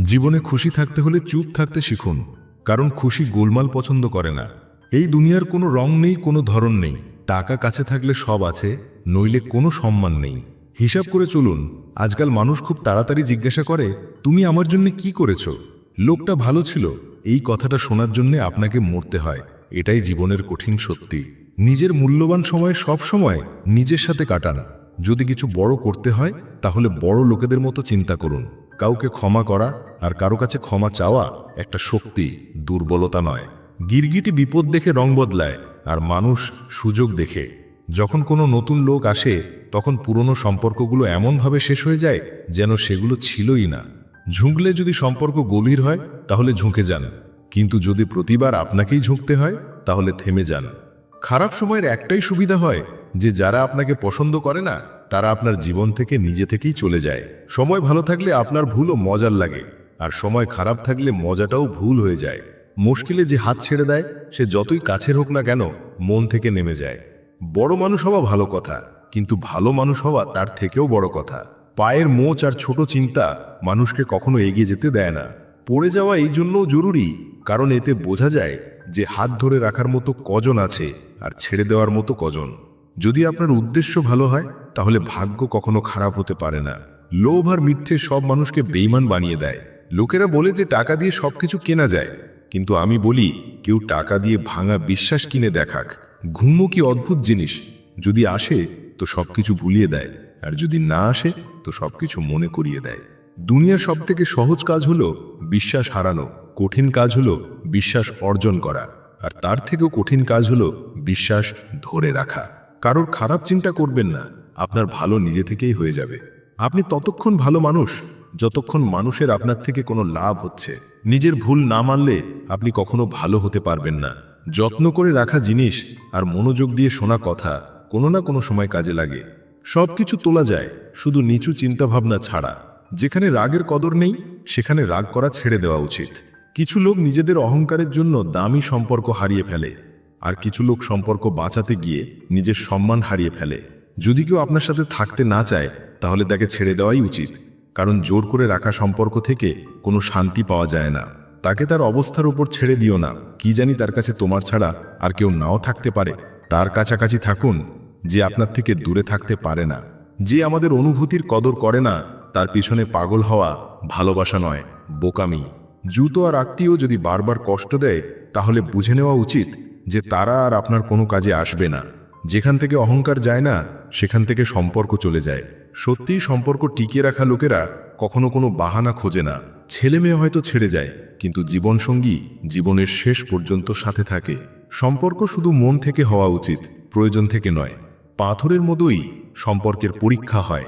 জীবনে খুশি থাকতে হলে চুপ থাকতে শিখুন, কারণ খুশি গোলমাল পছন্দ করে না। এই দুনিয়ার কোনো রং নেই, কোনো ধরন নেই। টাকা কাছে থাকলে সব আছে, নইলে কোনো সম্মান নেই। হিসাব করে চলুন। আজকাল মানুষ খুব তাড়াতাড়ি জিজ্ঞাসা করে, তুমি আমার জন্য কি করেছো? লোকটা ভালো ছিল, এই কথাটা শোনার জন্য আপনাকে মরতে হয়। এটাই জীবনের কঠিন সত্যি। নিজের মূল্যবান সময় সব সময় নিজের সাথে কাটান। যদি কিছু বড় করতে হয়, তাহলে বড় লোকেদের মতো চিন্তা করুন। কাউকে ক্ষমা করা আর কারো কাছে ক্ষমা চাওয়া একটা শক্তি, দুর্বলতা নয়। গিরগিটি বিপদ দেখে রং বদলায়, আর মানুষ সুযোগ দেখে। যখন কোনো নতুন লোক আসে, তখন পুরনো সম্পর্কগুলো এমনভাবে শেষ হয়ে যায় যেন সেগুলো ছিলই না। ঝুঁকলে যদি সম্পর্ক গভীর হয়, তাহলে ঝুঁকে যান, কিন্তু যদি প্রতিবার আপনাকেই ঝুঁকতে হয়, তাহলে থেমে যান। খারাপ সময়ের একটাই সুবিধা হয় যে যারা আপনাকে পছন্দ করে না, তারা আপনার জীবন থেকে নিজে থেকেই চলে যায়। সময় ভালো থাকলে আপনার ভুলও মজার লাগে, আর সময় খারাপ থাকলে মজাটাও ভুল হয়ে যায়। মুশকিলে যে হাত ছেড়ে দেয়, সে যতই কাছের হোক না কেন, মন থেকে নেমে যায়। বড় মানুষ হওয়া ভালো কথা, কিন্তু ভালো মানুষ হওয়া তার থেকেও বড় কথা। পায়ের মোচ আর ছোট চিন্তা মানুষকে কখনো এগিয়ে যেতে দেয় না। পড়ে যাওয়া এই জন্যও জরুরি, কারণ এতে বোঝা যায় যে হাত ধরে রাখার মতো কজন আছে আর ছেড়ে দেওয়ার মতো কজন। যদি আপনার উদ্দেশ্য ভালো হয়, তাহলে ভাগ্য কখনো খারাপ হতে পারে না। লোভ আর মিথ্যে সব মানুষকে বেঈমান বানিয়ে দেয়। লোকেরা বলে যে টাকা দিয়ে সবকিছু কেনা যায়, কিন্তু আমি বলি, কেউ টাকা দিয়ে ভাঙা বিশ্বাস কিনে দেখাক, ঘুমও কি অদ্ভুত জিনিস, যদি আসে তো সবকিছু ভুলিয়ে দেয়, আর যদি না আসে তো সবকিছু মনে করিয়ে দেয়। দুনিয়ার সবথেকে সহজ কাজ হলো বিশ্বাস হারানো, কঠিন কাজ হলো বিশ্বাস অর্জন করা, আর তার থেকেও কঠিন কাজ হলো বিশ্বাস ধরে রাখা। কারোর খারাপ চিন্তা করবেন না, আপনার ভালো নিজে থেকেই হয়ে যাবে। আপনি ততক্ষণ ভালো মানুষ যতক্ষণ মানুষের আপনার থেকে কোনো লাভ হচ্ছে। নিজের ভুল না মানলে আপনি কখনো ভালো হতে পারবেন না। যত্ন করে রাখা জিনিস আর মনোযোগ দিয়ে শোনা কথা কোনো না কোনো সময় কাজে লাগে। সব কিছু তোলা যায় শুধু নিচু চিন্তাভাবনা ছাড়া। যেখানে রাগের কদর নেই সেখানে রাগ করা ছেড়ে দেওয়া উচিত। কিছু লোক নিজেদের অহংকারের জন্য দামি সম্পর্ক হারিয়ে ফেলে, আর কিছু লোক সম্পর্ক বাঁচাতে গিয়ে নিজের সম্মান হারিয়ে ফেলে। যদি কেউ আপনার সাথে থাকতে না চায় তাহলে তাকে ছেড়ে দেওয়াই উচিত, কারণ জোর করে রাখা সম্পর্ক থেকে কোনো শান্তি পাওয়া যায় না। তাকে তার অবস্থার উপর ছেড়ে দিও না, কি জানি তার কাছে তোমার ছাড়া আর কেউ নাও থাকতে পারে। তার কাছাকাছি থাকুন যে আপনার থেকে দূরে থাকতে পারে না। যে আমাদের অনুভূতির কদর করে না তার পিছনে পাগল হওয়া ভালোবাসা নয়, বোকামি। জুতো আর আত্মীয় যদি বারবার কষ্ট দেয় তাহলে বুঝে নেওয়া উচিত যে তারা আর আপনার কোনো কাজে আসবে না। যেখান থেকে অহংকার যায় না সেখান থেকে সম্পর্ক চলে যায়। সত্যিই সম্পর্ক টিকিয়ে রাখা লোকেরা কখনো কোনো বাহানা খোঁজে না। ছেলে মেয়ে হয়তো ছেড়ে যায়, কিন্তু জীবনসঙ্গী জীবনের শেষ পর্যন্ত সাথে থাকে। সম্পর্ক শুধু মন থেকে হওয়া উচিত, প্রয়োজন থেকে নয়। পাথরের মতোই সম্পর্কের পরীক্ষা হয়।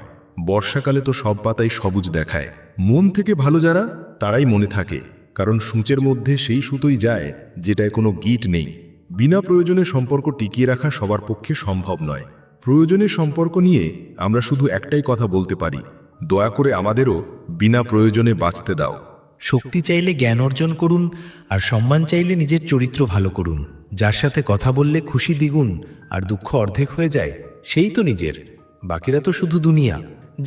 বর্ষাকালে তো সব পাতাই সবুজ দেখায়। মন থেকে ভালো যারা তারাই মনে থাকে, কারণ সূচের মধ্যে সেই সুতোই যায় যেটায় কোনো গিট নেই। বিনা প্রয়োজনে সম্পর্ক টিকিয়ে রাখা সবার পক্ষে সম্ভব নয়। প্রয়োজনের সম্পর্ক নিয়ে আমরা শুধু একটাই কথা বলতে পারি, দয়া করে আমাদেরও বিনা প্রয়োজনে বাঁচতে দাও। শক্তি চাইলে জ্ঞান অর্জন করুন, আর সম্মান চাইলে নিজের চরিত্র ভালো করুন। যার সাথে কথা বললে খুশি দ্বিগুণ আর দুঃখ অর্ধেক হয়ে যায়, সেই তো নিজের। বাকিরা তো শুধু দুনিয়া।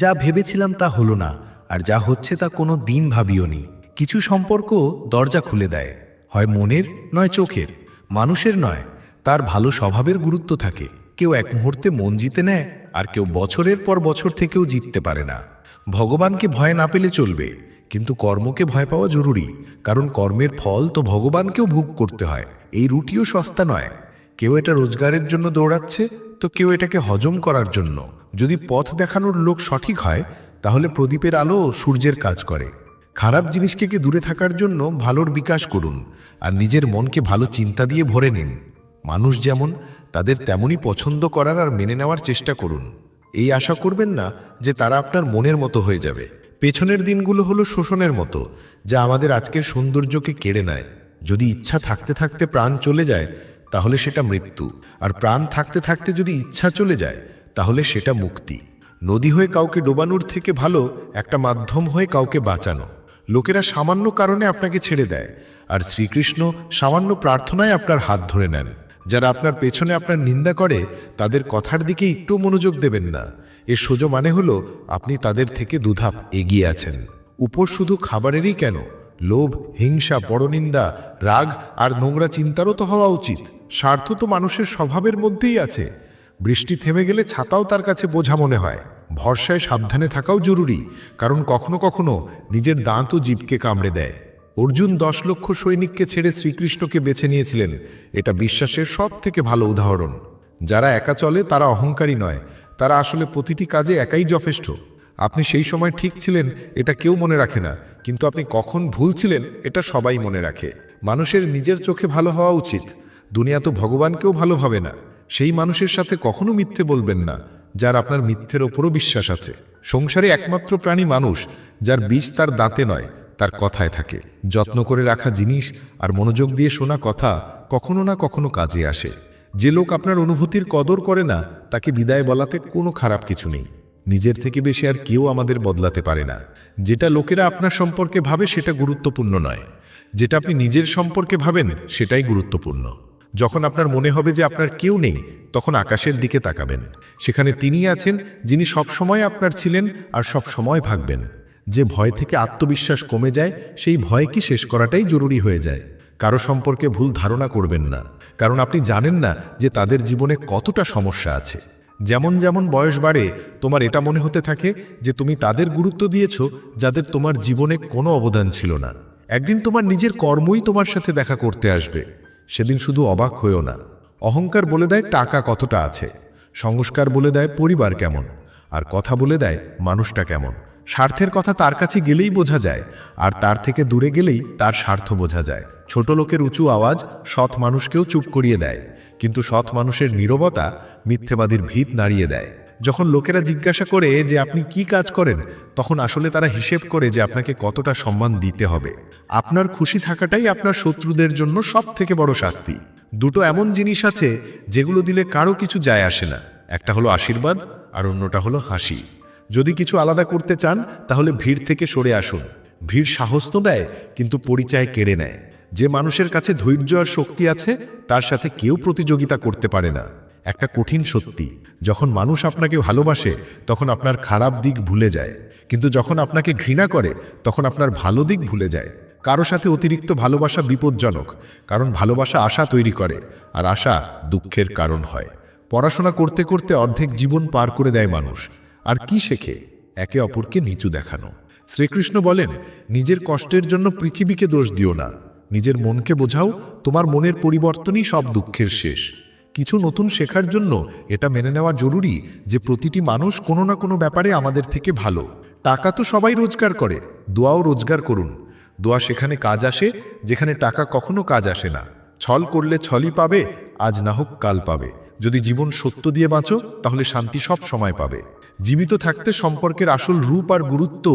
যা ভেবেছিলাম তা হলো না, আর যা হচ্ছে তা কোনো দিন ভাবিওনি। কিছু সম্পর্ক দরজা খুলে দেয়, হয় মনের নয় চোখের, মানুষের নয়, তার ভালো স্বভাবের গুরুত্ব থাকে। কেউ এক মুহূর্তে মন জিতে নেয়, আর কেউ বছরের পর বছর থেকেও জিততে পারে না। ভগবানকে ভয় না পেলে চলবে, কিন্তু কর্মকে ভয় পাওয়া জরুরি, কারণ কর্মের ফল তো ভগবানকেও ভোগ করতে হয়। এই রুটিও সস্তা নয়। কেউ এটা রোজগারের জন্য দৌড়াচ্ছে, তো কেউ এটাকে হজম করার জন্য। যদি পথ দেখানোর লোক সঠিক হয় তাহলে প্রদীপের আলো সূর্যের কাজ করে। খারাপ জিনিসকে দূরে থাকার জন্য ভালোর বিকাশ করুন, আর নিজের মনকে ভালো চিন্তা দিয়ে ভরে নিন। মানুষ যেমন, তাদের তেমনই পছন্দ করার আর মেনে নেওয়ার চেষ্টা করুন। এই আশা করবেন না যে তারা আপনার মনের মতো হয়ে যাবে। পেছনের দিনগুলো হলো শোষণের মতো, যা আমাদের আজকের সৌন্দর্যকে কেড়ে নেয়। যদি ইচ্ছা থাকতে থাকতে প্রাণ চলে যায় তাহলে সেটা মৃত্যু, আর প্রাণ থাকতে থাকতে যদি ইচ্ছা চলে যায় তাহলে সেটা মুক্তি। নদী হয়ে কাউকে ডোবানোর থেকে ভালো একটা মাধ্যম হয়ে কাউকে বাঁচানো। লোকেরা সামান্য কারণে আপনাকে ছেড়ে দেয়, আর শ্রীকৃষ্ণ সামান্য প্রার্থনায় আপনার হাত ধরে নেন। যারা আপনার পেছনে আপনার নিন্দা করে তাদের কথার দিকে একটু মনোযোগ দেবেন না। এর সোজা মানে হলো আপনি তাদের থেকে দুধাপ এগিয়ে আছেন। উপর শুধু খাবারেরই কেন, লোভ, হিংসা, পরনিন্দা, রাগ আর নোংরা চিন্তারও তো হওয়া উচিত। স্বার্থ তো মানুষের স্বভাবের মধ্যেই আছে। বৃষ্টি থেমে গেলে ছাতাও তার কাছে বোঝা মনে হয়। ভরসায় সাবধানে থাকাও জরুরি, কারণ কখনো কখনো নিজের দাঁতও জীবকে কামড়ে দেয়। অর্জুন 10 লক্ষ সৈনিককে ছেড়ে শ্রীকৃষ্ণকে বেছে নিয়েছিলেন, এটা বিশ্বাসের সব থেকে ভালো উদাহরণ। যারা একা চলে তারা অহংকারী নয়, তারা আসলে প্রতিটি কাজে একাই যথেষ্ট। আপনি সেই সময় ঠিক ছিলেন এটা কেউ মনে রাখে না, কিন্তু আপনি কখন ভুল ছিলেন এটা সবাই মনে রাখে। মানুষের নিজের চোখে ভালো হওয়া উচিত। দুনিয়া তো ভগবানকেও ভালো ভাবে না। সেই মানুষের সাথে কখনো মিথ্যে বলবেন না যার আপনার মিথ্যের ওপরও বিশ্বাস আছে। সংসারে একমাত্র প্রাণী মানুষ যার বিষ তার দাঁতে নয়, তার কথায় থাকে। যত্ন করে রাখা জিনিস আর মনোযোগ দিয়ে শোনা কথা কখনো না কখনো কাজে আসে। যে লোক আপনার অনুভূতির কদর করে না তাকে বিদায় বলাতে কোনো খারাপ কিছু নেই। নিজের থেকে বেশি আর কেউ আমাদের বদলাতে পারে না। যেটা লোকেরা আপনার সম্পর্কে ভাবে সেটা গুরুত্বপূর্ণ নয়, যেটা আপনি নিজের সম্পর্কে ভাবেন সেটাই গুরুত্বপূর্ণ। যখন আপনার মনে হবে যে আপনার কেউ নেই, তখন আকাশের দিকে তাকাবেন। সেখানে তিনিই আছেন যিনি সবসময় আপনার ছিলেন আর সব সময় ভাববেন। যে ভয় থেকে আত্মবিশ্বাস কমে যায় সেই ভয়কে শেষ করাটাই জরুরি হয়ে যায়। কারো সম্পর্কে ভুল ধারণা করবেন না, কারণ আপনি জানেন না যে তাদের জীবনে কতটা সমস্যা আছে। যেমন যেমন বয়স বাড়ে তোমার এটা মনে হতে থাকে যে তুমি তাদের গুরুত্ব দিয়েছ যাদের তোমার জীবনে কোনো অবদান ছিল না। একদিন তোমার নিজের কর্মই তোমার সাথে দেখা করতে আসবে, সেদিন শুধু অবাক হয়েও না। অহংকার বলে দেয় টাকা কতটা আছে, সংস্কার বলে দেয় পরিবার কেমন, আর কথা বলে দেয় মানুষটা কেমন। স্বার্থের কথা তার কাছে গেলেই বোঝা যায়, আর তার থেকে দূরে গেলেই তার স্বার্থ বোঝা যায়। ছোট লোকের উঁচু আওয়াজ সৎ মানুষকেও চুপ করিয়ে দেয়, কিন্তু সৎ মানুষের নীরবতা মিথ্যেবাদীর ভিত নাড়িয়ে দেয়। যখন লোকেরা জিজ্ঞাসা করে যে আপনি কি কাজ করেন, তখন আসলে তারা হিসেব করে যে আপনাকে কতটা সম্মান দিতে হবে। আপনার খুশি থাকাটাই আপনার শত্রুদের জন্য সব থেকে বড় শাস্তি। দুটো এমন জিনিস আছে যেগুলো দিলে কারো কিছু যায় আসে না, একটা হলো আশীর্বাদ আর অন্যটা হলো হাসি। যদি কিছু আলাদা করতে চান তাহলে ভিড় থেকে সরে আসুন। ভিড় সাহস তো দেয়, কিন্তু পরিচয় কেড়ে নেয়। যে মানুষের কাছে ধৈর্য আর শক্তি আছে তার সাথে কেউ প্রতিযোগিতা করতে পারে না। একটা কঠিন সত্যি, যখন মানুষ আপনাকে ভালোবাসে তখন আপনার খারাপ দিক ভুলে যায়, কিন্তু যখন আপনাকে ঘৃণা করে তখন আপনার ভালো দিক ভুলে যায়। কারো সাথে অতিরিক্ত ভালোবাসা বিপজ্জনক, কারণ ভালোবাসা আশা তৈরি করে, আর আশা দুঃখের কারণ হয়। পড়াশোনা করতে করতে অর্ধেক জীবন পার করে দেয় মানুষ, আর কি শেখে? একে অপরকে নিচু দেখানো। শ্রীকৃষ্ণ বলেন, নিজের কষ্টের জন্য পৃথিবীকে দোষ দিও না, নিজের মনকে বোঝাও, তোমার মনের পরিবর্তনই সব দুঃখের শেষ। কিছু নতুন শেখার জন্য এটা মেনে নেওয়া জরুরি যে প্রতিটি মানুষ কোনো না কোনো ব্যাপারে আমাদের থেকে ভালো। টাকা তো সবাই রোজগার করে, দোয়াও রোজগার করুন। দোয়া সেখানে কাজ আসে যেখানে টাকা কখনো কাজ আসে না। ছল করলে ছলই পাবে, আজ না হোক কাল পাবে। যদি জীবন সত্য দিয়ে বাঁচো তাহলে শান্তি সব সময় পাবে। জীবিত থাকতে সম্পর্কের আসল রূপ আর গুরুত্ব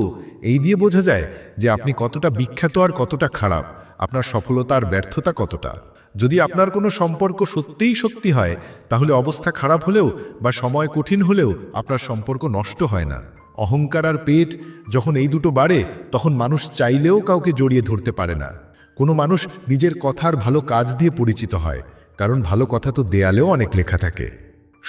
এই দিয়ে বোঝা যায় যে আপনি কতটা বিখ্যাত আর কতটা খারাপ, আপনার সফলতা আর ব্যর্থতা কতটা। যদি আপনার কোনো সম্পর্ক সত্যিই সত্যি হয়, তাহলে অবস্থা খারাপ হলেও বা সময় কঠিন হলেও আপনার সম্পর্ক নষ্ট হয় না। অহংকার আর পেট যখন এই দুটো বাড়ে, তখন মানুষ চাইলেও কাউকে জড়িয়ে ধরতে পারে না। কোনো মানুষ নিজের কথার ভালো কাজ দিয়ে পরিচিত হয়, কারণ ভালো কথা তো দেয়ালেও অনেক লেখা থাকে।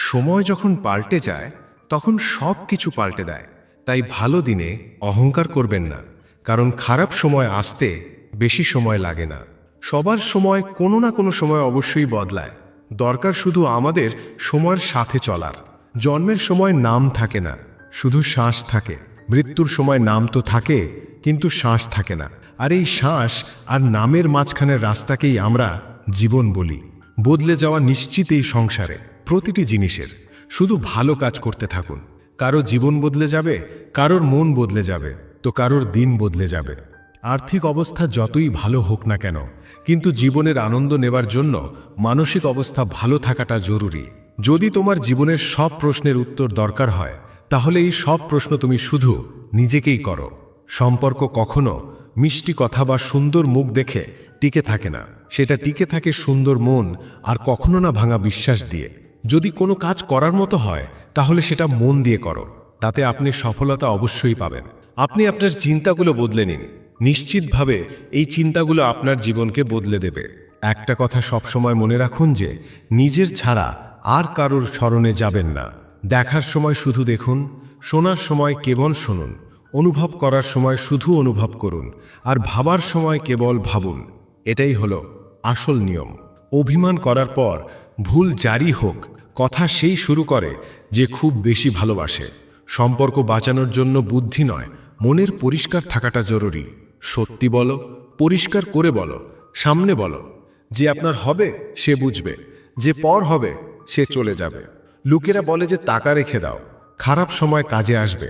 সময় যখন পাল্টে যায় তখন সব কিছু পাল্টে দেয়। তাই ভালো দিনে অহংকার করবেন না, কারণ খারাপ সময় আসতে বেশি সময় লাগে না। সবার সময় কোনো না কোনো সময় অবশ্যই বদলায়। দরকার শুধু আমাদের সময়ের সাথে চলার। জন্মের সময় নাম থাকে না, শুধু শ্বাস থাকে। মৃত্যুর সময় নাম তো থাকে, কিন্তু শ্বাস থাকে না। আর এই শ্বাস আর নামের মাঝখানের রাস্তাকেই আমরা জীবন বলি। বদলে যাওয়া নিশ্চিত এই সংসারে প্রতিটি জিনিসের। শুধু ভালো কাজ করতে থাকুন। কারো জীবন বদলে যাবে, কারোর মন বদলে যাবে, তো কারোর দিন বদলে যাবে। আর্থিক অবস্থা যতই ভালো হোক না কেন, কিন্তু জীবনের আনন্দ নেবার জন্য মানসিক অবস্থা ভালো থাকাটা জরুরি। যদি তোমার জীবনের সব প্রশ্নের উত্তর দরকার হয়, তাহলে এই সব প্রশ্ন তুমি শুধু নিজেকেই করো। সম্পর্ক কখনো মিষ্টি কথা বা সুন্দর মুখ দেখে টিকে থাকে না, সেটা টিকে থাকে সুন্দর মন আর কখনো না ভাঙা বিশ্বাস দিয়ে। যদি কোনো কাজ করার মতো হয়, তাহলে সেটা মন দিয়ে করো, তাতে আপনি সফলতা অবশ্যই পাবেন। আপনি আপনার চিন্তাগুলো বদলে নিন, নিশ্চিতভাবে এই চিন্তাগুলো আপনার জীবনকে বদলে দেবে। একটা কথা সবসময় মনে রাখুন যে নিজের ছাড়া আর কারোর স্মরণে যাবেন না। দেখার সময় শুধু দেখুন, শোনার সময় কেবল শুনুন, অনুভব করার সময় শুধু অনুভব করুন, আর ভাবার সময় কেবল ভাবুন। এটাই হলো আসল নিয়ম। অভিমান করার পর ভুল জারি হোক, কথা সেই শুরু করে যে খুব বেশি ভালোবাসে। সম্পর্ক বাঁচানোর জন্য বুদ্ধি নয়, মনের পরিষ্কার থাকাটা জরুরি। সত্যি বলো, পরিষ্কার করে বলো, সামনে বলো। যে আপনার হবে সে বুঝবে, যে পর হবে সে চলে যাবে। লোকেরা বলে যে টাকা রেখে দাও, খারাপ সময় কাজে আসবে,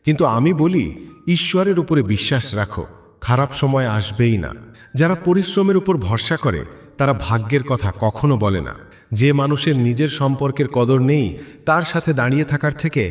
কিন্তু আমি বলি ঈশ্বরের উপরে বিশ্বাস রাখো, খারাপ সময় আসবেই না। যারা পরিশ্রমের উপর ভরসা করে তারা ভাগ্যের কথা কখনো বলে না। যে মানুষের নিজের সম্পর্কের কদর নেই, তার সাথে দাঁড়িয়ে থাকার থেকে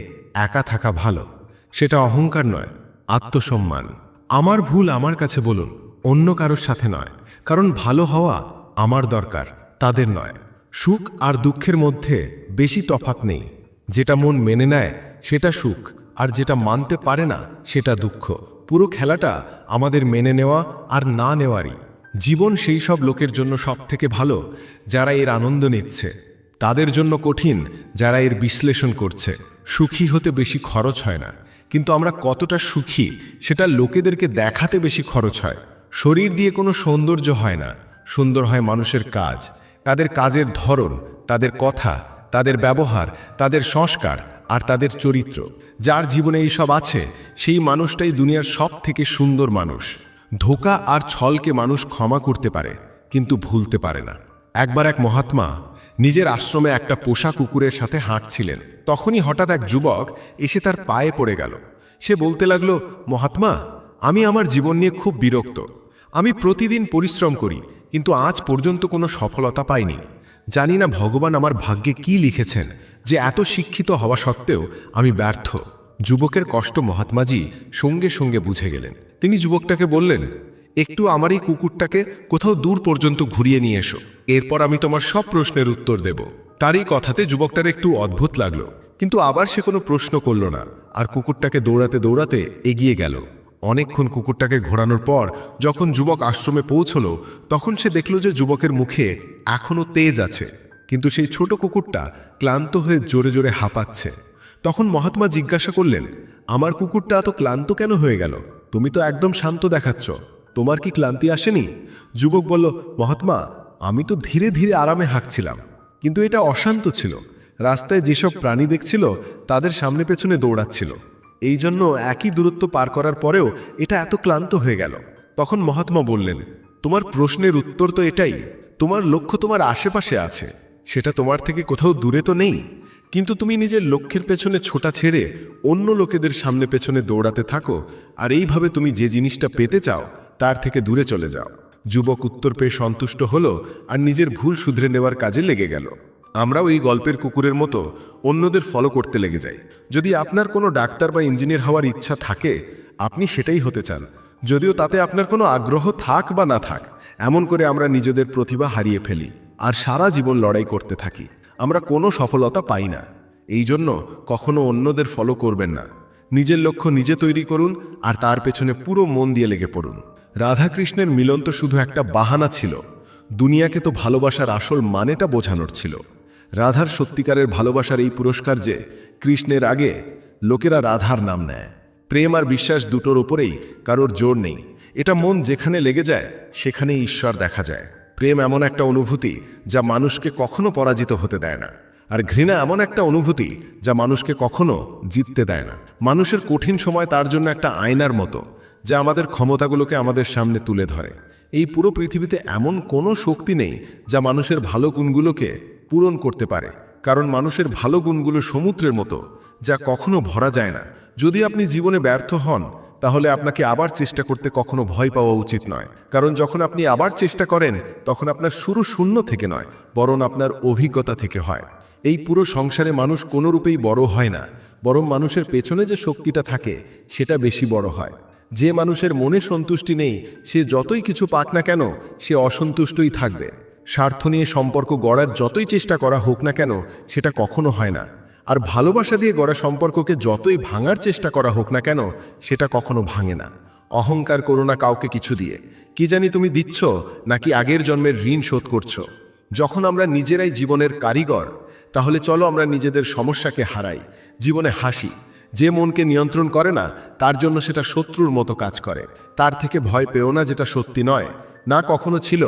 একা থাকা ভালো। সেটা অহংকার নয়, আত্মসম্মান। আমার ভুল আমার কাছে বলুন, অন্য কারোর সাথে নয়, কারণ ভালো হওয়া আমার দরকার, তাদের নয়। সুখ আর দুঃখের মধ্যে বেশি তফাৎ নেই। যেটা মন মেনে নেয় সেটা সুখ, আর যেটা মানতে পারে না সেটা দুঃখ। পুরো খেলাটা আমাদের মেনে নেওয়া আর না নেওয়ারই। জীবন সেই সব লোকের জন্য সব থেকে ভালো যারা এর আনন্দ নিচ্ছে, তাদের জন্য কঠিন যারা এর বিশ্লেষণ করছে। সুখী হতে বেশি খরচ হয় না, কিন্তু আমরা কতটা সুখী সেটা লোকেদেরকে দেখাতে বেশি খরচ হয়। শরীর দিয়ে কোনো সৌন্দর্য হয় না, সুন্দর হয় মানুষের কাজ, তাদের কাজের ধরন, তাদের কথা, তাদের ব্যবহার, তাদের সংস্কার আর তাদের চরিত্র। যার জীবনে এইসব আছে সেই মানুষটাই দুনিয়ার সব থেকে সুন্দর মানুষ। ধোঁকা আর ছলকে মানুষ ক্ষমা করতে পারে, কিন্তু ভুলতে পারে না। একবার এক মহাত্মা নিজের আশ্রমে একটা পোষা কুকুরের সাথে হাঁটছিলেন। তখনই হঠাৎ এক যুবক এসে তার পায়ে পড়ে গেল। সে বলতে লাগলো, মহাত্মা, আমি আমার জীবন নিয়ে খুব বিরক্ত। আমি প্রতিদিন পরিশ্রম করি, কিন্তু আজ পর্যন্ত কোনো সফলতা পাইনি। জানি না ভগবান আমার ভাগ্যে কি লিখেছেন যে এত শিক্ষিত হওয়া সত্ত্বেও আমি ব্যর্থ। যুবকের কষ্ট মহাত্মাজি সঙ্গে সঙ্গে বুঝে গেলেন। তিনি যুবকটাকে বললেন, একটু আমার এই কুকুরটাকে কোথাও দূর পর্যন্ত ঘুরিয়ে নিয়ে এসো, এরপর আমি তোমার সব প্রশ্নের উত্তর দেব। তার এই কথাতে যুবকটার একটু অদ্ভুত লাগলো, কিন্তু আবার সে কোনো প্রশ্ন করল না, আর কুকুরটাকে দৌড়াতে দৌড়াতে এগিয়ে গেল। অনেকক্ষণ কুকুরটাকে ঘোরানোর পর যখন যুবক আশ্রমে পৌঁছল, তখন সে দেখল যে যুবকের মুখে এখনও তেজ আছে, কিন্তু সেই ছোট কুকুরটা ক্লান্ত হয়ে জোরে জোরে হাঁপাচ্ছে। তখন মহাত্মা জিজ্ঞাসা করলেন, আমার কুকুরটা এত ক্লান্ত কেন হয়ে গেল? তুমি তো একদম শান্ত দেখাচ্ছ, তোমার কি ক্লান্তি আসেনি? যুবক বলল, মহাত্মা, আমি তো ধীরে ধীরে আরামে হাঁকছিলাম, কিন্তু এটা অশান্ত ছিল। রাস্তায় যেসব প্রাণী দেখছিল তাদের সামনে পেছনে দৌড়াচ্ছিল, এই জন্য একই দূরত্ব পার করার পরেও এটা এত ক্লান্ত হয়ে গেল। তখন মহাত্মা বললেন, তোমার প্রশ্নের উত্তর তো এটাই, তোমার লক্ষ্য তোমার আশেপাশে আছে, সেটা তোমার থেকে কোথাও দূরে তো নেই। কিন্তু তুমি নিজের লক্ষ্যের পেছনে ছোটা ছেড়ে অন্য লোকেদের সামনে পেছনে দৌড়াতে থাকো, আর এইভাবে তুমি যে জিনিসটা পেতে চাও তার থেকে দূরে চলে যাও। যুবক উত্তর পেয়ে সন্তুষ্ট হলো আর নিজের ভুল শুধরে নেওয়ার কাজে লেগে গেল। আমরাও এই গল্পের কুকুরের মতো অন্যদের ফলো করতে লেগে যাই। যদি আপনার কোনো ডাক্তার বা ইঞ্জিনিয়ার হওয়ার ইচ্ছা থাকে, আপনি সেটাই হতে চান, যদিও তাতে আপনার কোনো আগ্রহ থাক বা না থাক। এমন করে আমরা নিজেদের প্রতিভা হারিয়ে ফেলি আর সারা জীবন লড়াই করতে থাকি। আমরা কোনো সফলতা পাই না। এই জন্য কখনো অন্যদের ফলো করবেন না। নিজের লক্ষ্য নিজে তৈরি করুন আর তার পেছনে পুরো মন দিয়ে লেগে পড়ুন। রাধাকৃষ্ণের মিলন তো শুধু একটা বাহানা ছিল, দুনিয়াকে তো ভালোবাসার আসল মানেটা বোঝানোর ছিল। রাধার সত্যিকারের ভালোবাসার এই পুরস্কার যে কৃষ্ণের আগে লোকেরা রাধার নাম নেয়। প্রেম আর বিশ্বাস দুটোর ওপরেই কারোর জোর নেই। এটা মন যেখানে লেগে যায় সেখানেই ঈশ্বর দেখা যায়। প্রেম এমন একটা অনুভূতি যা মানুষকে কখনো পরাজিত হতে দেয় না, আর ঘৃণা এমন একটা অনুভূতি যা মানুষকে কখনো জিততে দেয় না। মানুষের কঠিন সময় তার জন্য একটা আয়নার মতো, যা আমাদের ক্ষমতাগুলোকে আমাদের সামনে তুলে ধরে। এই পুরো পৃথিবীতে এমন কোনো শক্তি নেই যা মানুষের ভালো গুণগুলোকে পূরণ করতে পারে, কারণ মানুষের ভালো গুণগুলো সমুদ্রের মতো, যা কখনো ভরা যায় না। যদি আপনি জীবনে ব্যর্থ হন, তাহলে আপনাকে আবার চেষ্টা করতে কখনো ভয় পাওয়া উচিত নয়, কারণ যখন আপনি আবার চেষ্টা করেন তখন আপনার শুরু শূন্য থেকে নয়, বরং আপনার অভিজ্ঞতা থেকে হয়। এই পুরো সংসারে মানুষ কোনোরূপেই বড় হয় না, বরং মানুষের পেছনে যে শক্তিটা থাকে সেটা বেশি বড় হয়। যে মানুষের মনে সন্তুষ্টি নেই, সে যতই কিছু পাক না কেন সে অসন্তুষ্টই থাকবে। স্বার্থ নিয়ে সম্পর্ক গড়ার যতই চেষ্টা করা হোক না কেন সেটা কখনো হয় না, আর ভালোবাসা দিয়ে গড়া সম্পর্ককে যতই ভাঙার চেষ্টা করা হোক না কেন সেটা কখনো ভাঙে না। অহংকার করো না কাউকে কিছু দিয়ে, কি জানি তুমি দিচ্ছ নাকি আগের জন্মের ঋণ শোধ করছো। যখন আমরা নিজেরাই জীবনের কারিগর, তাহলে চলো আমরা নিজেদের সমস্যাকে হারাই, জীবনে হাসি। যে মনকে নিয়ন্ত্রণ করে না তার জন্য সেটা শত্রুর মতো কাজ করে। তার থেকে ভয় পেও না যেটা সত্যি নয়, না কখনো ছিল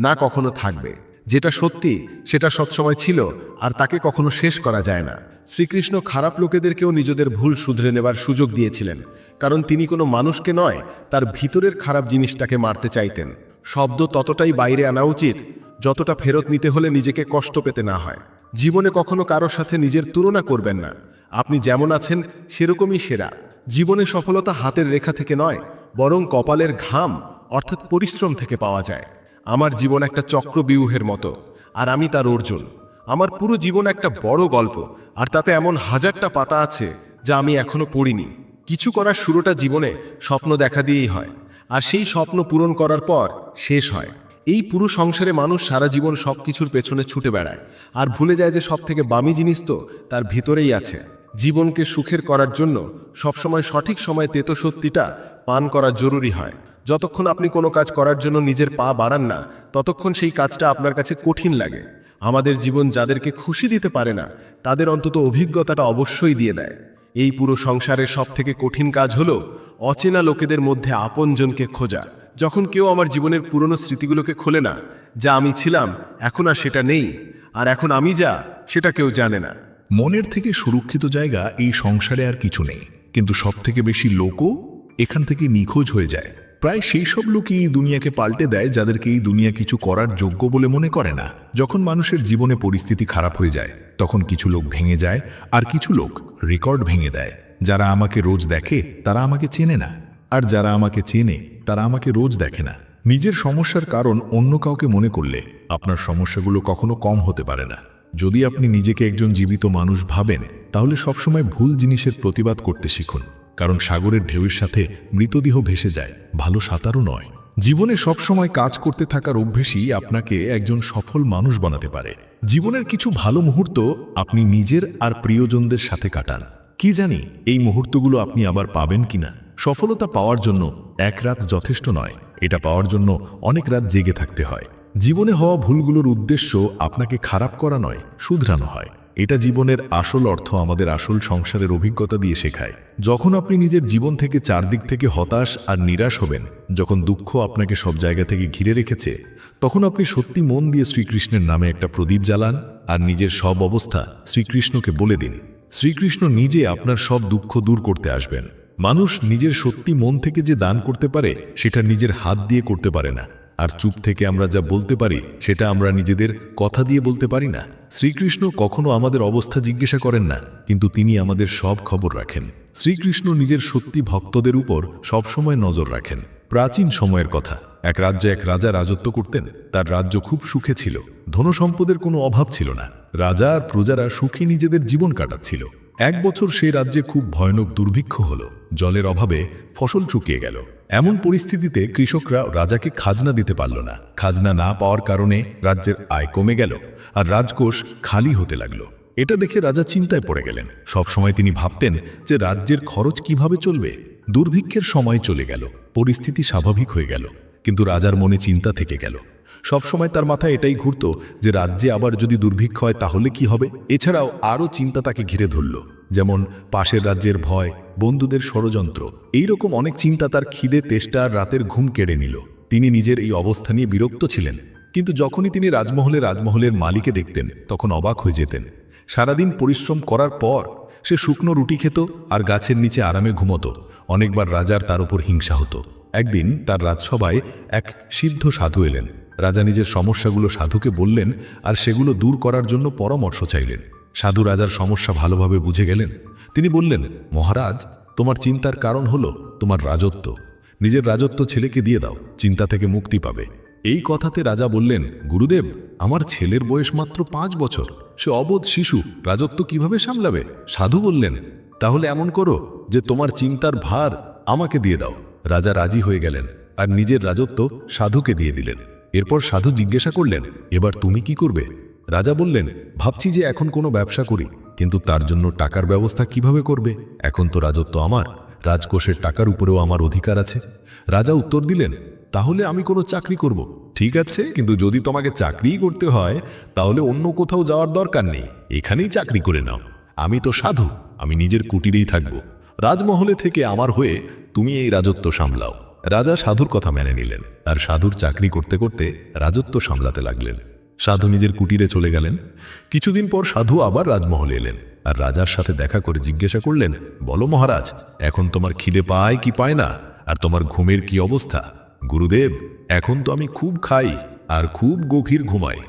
না কখনো থাকবে। যেটা সত্যি সেটা সবসময় ছিল, আর তাকে কখনো শেষ করা যায় না। শ্রীকৃষ্ণ খারাপ লোকেদেরকেও নিজেদের ভুল শুধরে নেবার সুযোগ দিয়েছিলেন, কারণ তিনি কোনো মানুষকে নয়, তার ভিতরের খারাপ জিনিসটাকে মারতে চাইতেন। শব্দ ততটাই বাইরে আনা উচিত যতটা ফেরত নিতে হলে নিজেকে কষ্ট পেতে না হয়। জীবনে কখনো কারো সাথে নিজের তুলনা করবেন না। আপনি যেমন আছেন সেরকমই সেরা। জীবনে সফলতা হাতের রেখা থেকে নয়, বরং কপালের ঘাম অর্থাৎ পরিশ্রম থেকে পাওয়া যায়। আমার জীবন একটা চক্রব্যূহের মতো, আর আমি তার অর্জুন। আমার পুরো জীবন একটা বড় গল্প, আর তাতে এমন হাজারটা পাতা আছে যা আমি এখনো পড়িনি। কিছু করার শুরুটা জীবনে স্বপ্ন দেখা দিয়েই হয়, আর সেই স্বপ্ন পূরণ করার পর শেষ হয়। এই পুরো সংসারে মানুষ সারা জীবন সব কিছুর পেছনে ছুটে বেড়ায়, আর ভুলে যায় যে সব থেকে দামি জিনিস তো তার ভিতরেই আছে। জীবনকে সুখের করার জন্য সবসময় সঠিক সময় তেতো সত্যিটা পান করা জরুরি হয়। যতক্ষণ আপনি কোনো কাজ করার জন্য নিজের পা বাড়ান না, ততক্ষণ সেই কাজটা আপনার কাছে কঠিন লাগে। আমাদের জীবন যাদেরকে খুশি দিতে পারে না, তাদের অন্তত অভিজ্ঞতাটা অবশ্যই দিয়ে দেয়। এই পুরো সংসারের সব থেকে কঠিন কাজ হলো অচেনা লোকেদের মধ্যে আপনজনকে খোঁজা। যখন কেউ আমার জীবনের পুরনো স্মৃতিগুলোকে খোলে না, যা আমি ছিলাম এখন আর সেটা নেই, আর এখন আমি যা সেটা কেউ জানে না। মনের থেকে সুরক্ষিত জায়গা এই সংসারে আর কিছু নেই, কিন্তু সব থেকে বেশি লোকও এখান থেকে নিখোঁজ হয়ে যায়। প্রায় সেই সব লোকই এই দুনিয়াকে পাল্টে দেয় যাদেরকে এই দুনিয়া কিছু করার যোগ্য বলে মনে করে না। যখন মানুষের জীবনে পরিস্থিতি খারাপ হয়ে যায় তখন কিছু লোক ভেঙে যায় আর কিছু লোক রেকর্ড ভেঙে দেয়। যারা আমাকে রোজ দেখে তারা আমাকে চেনে না, আর যারা আমাকে চেনে তারা আমাকে রোজ দেখে না। নিজের সমস্যার কারণ অন্য কাউকে মনে করলে আপনার সমস্যাগুলো কখনো কম হতে পারে না। যদি আপনি নিজেকে একজন জীবিত মানুষ ভাবেন তাহলে সবসময় ভুল জিনিসের প্রতিবাদ করতে শিখুন, কারণ সাগরের ঢেউয়ের সাথে মৃতদেহ ভেসে যায়, ভালো সাঁতারও নয়। জীবনে সবসময় কাজ করতে থাকার অভ্যেসই আপনাকে একজন সফল মানুষ বানাতে পারে। জীবনের কিছু ভালো মুহূর্ত আপনি নিজের আর প্রিয়জনদের সাথে কাটান। কি জানি এই মুহূর্তগুলো আপনি আবার পাবেন কিনা। সফলতা পাওয়ার জন্য এক রাত যথেষ্ট নয়, এটা পাওয়ার জন্য অনেক রাত জেগে থাকতে হয়। জীবনে হওয়া ভুলগুলোর উদ্দেশ্য আপনাকে খারাপ করা নয়, শুধরানো হয়। এটা জীবনের আসল অর্থ আমাদের আসল সংসারের অভিজ্ঞতা দিয়ে শেখায়। যখন আপনি নিজের জীবন থেকে চারদিক থেকে হতাশ আর নিরাশ হবেন, যখন দুঃখ আপনাকে সব জায়গা থেকে ঘিরে রেখেছে, তখন আপনি সত্যি মন দিয়ে শ্রীকৃষ্ণের নামে একটা প্রদীপ জ্বালান আর নিজের সব অবস্থা শ্রীকৃষ্ণকে বলে দিন। শ্রীকৃষ্ণ নিজে আপনার সব দুঃখ দূর করতে আসবেন। মানুষ নিজের সত্যি মন থেকে যে দান করতে পারে সেটা নিজের হাত দিয়ে করতে পারে না, আর চুপ থেকে আমরা যা বলতে পারি সেটা আমরা নিজেদের কথা দিয়ে বলতে পারি না। শ্রীকৃষ্ণ কখনো আমাদের অবস্থা জিজ্ঞাসা করেন না, কিন্তু তিনি আমাদের সব খবর রাখেন। শ্রীকৃষ্ণ নিজের সত্যি ভক্তদের উপর সবসময় নজর রাখেন। প্রাচীন সময়ের কথা, এক রাজ্যে এক রাজা রাজত্ব করতেন। তার রাজ্য খুব সুখে ছিল, ধনসম্পদের কোনো অভাব ছিল না। রাজা আর প্রজারা সুখী নিজেদের জীবন কাটাচ্ছিল। এক বছর সেই রাজ্যে খুব ভয়ানক দুর্ভিক্ষ হলো। জলের অভাবে ফসল শুকিয়ে গেল। এমন পরিস্থিতিতে কৃষকরা রাজাকে খাজনা দিতে পারল না। খাজনা না পাওয়ার কারণে রাজ্যের আয় কমে গেল আর রাজকোষ খালি হতে লাগলো। এটা দেখে রাজা চিন্তায় পড়ে গেলেন। সবসময় তিনি ভাবতেন যে রাজ্যের খরচ কিভাবে চলবে। দুর্ভিক্ষের সময় চলে গেল, পরিস্থিতি স্বাভাবিক হয়ে গেল, কিন্তু রাজার মনে চিন্তা থেকে গেল। সবসময় তার মাথায় এটাই ঘুরত যে রাজ্যে আবার যদি দুর্ভিক্ষ হয় তাহলে কি হবে। এছাড়াও আরও চিন্তা তাকে ঘিরে ধরল, যেমন পাশের রাজ্যের ভয়, বন্ধুদের ষড়যন্ত্র। এইরকম অনেক চিন্তা তার খিদে, তেষ্টা আর রাতের ঘুম কেড়ে নিল। তিনি নিজের এই অবস্থা নিয়ে বিরক্ত ছিলেন, কিন্তু যখনই তিনি রাজমহলের মালিকে দেখতেন তখন অবাক হয়ে যেতেন। সারাদিন পরিশ্রম করার পর সে শুকনো রুটি খেত আর গাছের নিচে আরামে ঘুমতো। অনেকবার রাজার তার উপর হিংসা হতো। একদিন তার রাজসভায় এক সিদ্ধ সাধু এলেন। রাজা নিজের সমস্যাগুলো সাধুকে বললেন আর সেগুলো দূর করার জন্য পরামর্শ চাইলেন। সাধু রাজার সমস্যা ভালোভাবে বুঝে গেলেন। তিনি বললেন, মহারাজ, তোমার চিন্তার কারণ হলো তোমার রাজত্ব। নিজের রাজত্ব ছেলেকে দিয়ে দাও, চিন্তা থেকে মুক্তি পাবে। এই কথাতে রাজা বললেন, গুরুদেব, আমার ছেলের বয়স মাত্র 5 বছর, সে অবোধ শিশু, রাজত্ব কিভাবে সামলাবে? সাধু বললেন, তাহলে এমন করো যে তোমার চিন্তার ভার আমাকে দিয়ে দাও। রাজা রাজি হয়ে গেলেন আর নিজের রাজত্ব সাধুকে দিয়ে দিলেন। এরপর সাধু জিজ্ঞাসা করলেন, এবার তুমি কি করবে? রাজা বললেন, ভাবছি যে এখন কোনো ব্যবসা করি, কিন্তু তার জন্য টাকার ব্যবস্থা কিভাবে করবে? এখন তো রাজত্ব আমার, রাজকোষের টাকার উপরেও আমার অধিকার আছে। রাজা উত্তর দিলেন, তাহলে আমি কোনো চাকরি করব। ঠিক আছে, কিন্তু যদি তোমাকে চাকরিই করতে হয় তাহলে অন্য কোথাও যাওয়ার দরকার নেই, এখানেই চাকরি করে নাও। আমি তো সাধু, আমি নিজের কুটিরেই থাকব। রাজমহলে থেকে আমার হয়ে তুমি এই রাজত্ব সামলাও। রাজা সাধুর কথা মেনে নিলেন আর সাধুর চাকরি করতে করতে রাজত্ব সামলাতে লাগলেন। সাধু নিজের কুটিরে চলে গেলেন। কিছুদিন পর সাধু আবার রাজমহলে এলেন আর রাজার সাথে দেখা করে জিজ্ঞাসা করলেন, বলো মহারাজ, এখন তোমার খিদে পায় কি পায় না, আর তোমার ঘুমের কি অবস্থা? গুরুদেব, এখন তো আমি খুব খাই আর খুব গভীর ঘুমাই।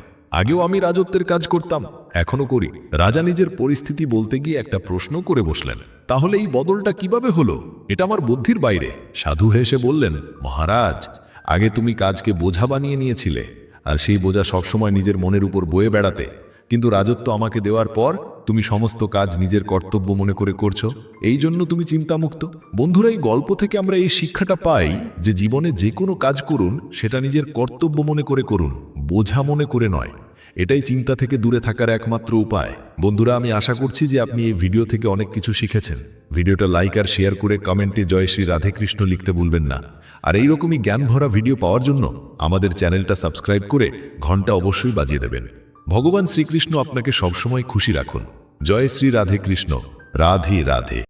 আগেও আমি রাজত্বের কাজ করতাম, এখনো করি। রাজা নিজের পরিস্থিতি বলতে গিয়ে একটা প্রশ্ন করে বসলেন, তাহলে এই বদলটা কিভাবে হলো? এটা আমার বুদ্ধির বাইরে। সাধু হেসে বললেন, মহারাজ, আগে তুমি কাজকে বোঝা বানিয়ে নিয়েছিলে আর সেই বোঝা সবসময় নিজের মনের উপর বয়ে বেড়াতে, কিন্তু রাজত্ব আমাকে দেওয়ার পর তুমি সমস্ত কাজ নিজের কর্তব্য মনে করে করছো, এই জন্য তুমি চিন্তামুক্ত। বন্ধুরা, এই গল্প থেকে আমরা এই শিক্ষাটা পাই যে জীবনে যে কোনো কাজ করুন সেটা নিজের কর্তব্য মনে করে করুন, বোঝা মনে করে নয়। এটাই চিন্তা থেকে দূরে থাকার একমাত্র উপায়। বন্ধুরা, আমি আশা করছি যে আপনি এই ভিডিও থেকে অনেক কিছু শিখেছেন। ভিডিওটা লাইক আর শেয়ার করে কমেন্টে জয় শ্রী রাধে কৃষ্ণ লিখতে ভুলবেন না। আর এইরকমই জ্ঞান ভরা ভিডিও পাওয়ার জন্য আমাদের চ্যানেলটা সাবস্ক্রাইব করে ঘন্টা অবশ্যই বাজিয়ে দেবেন। ভগবান শ্রীকৃষ্ণ আপনাকে সবসময় খুশি রাখুন। জয় শ্রী রাধে কৃষ্ণ। রাধে রাধে।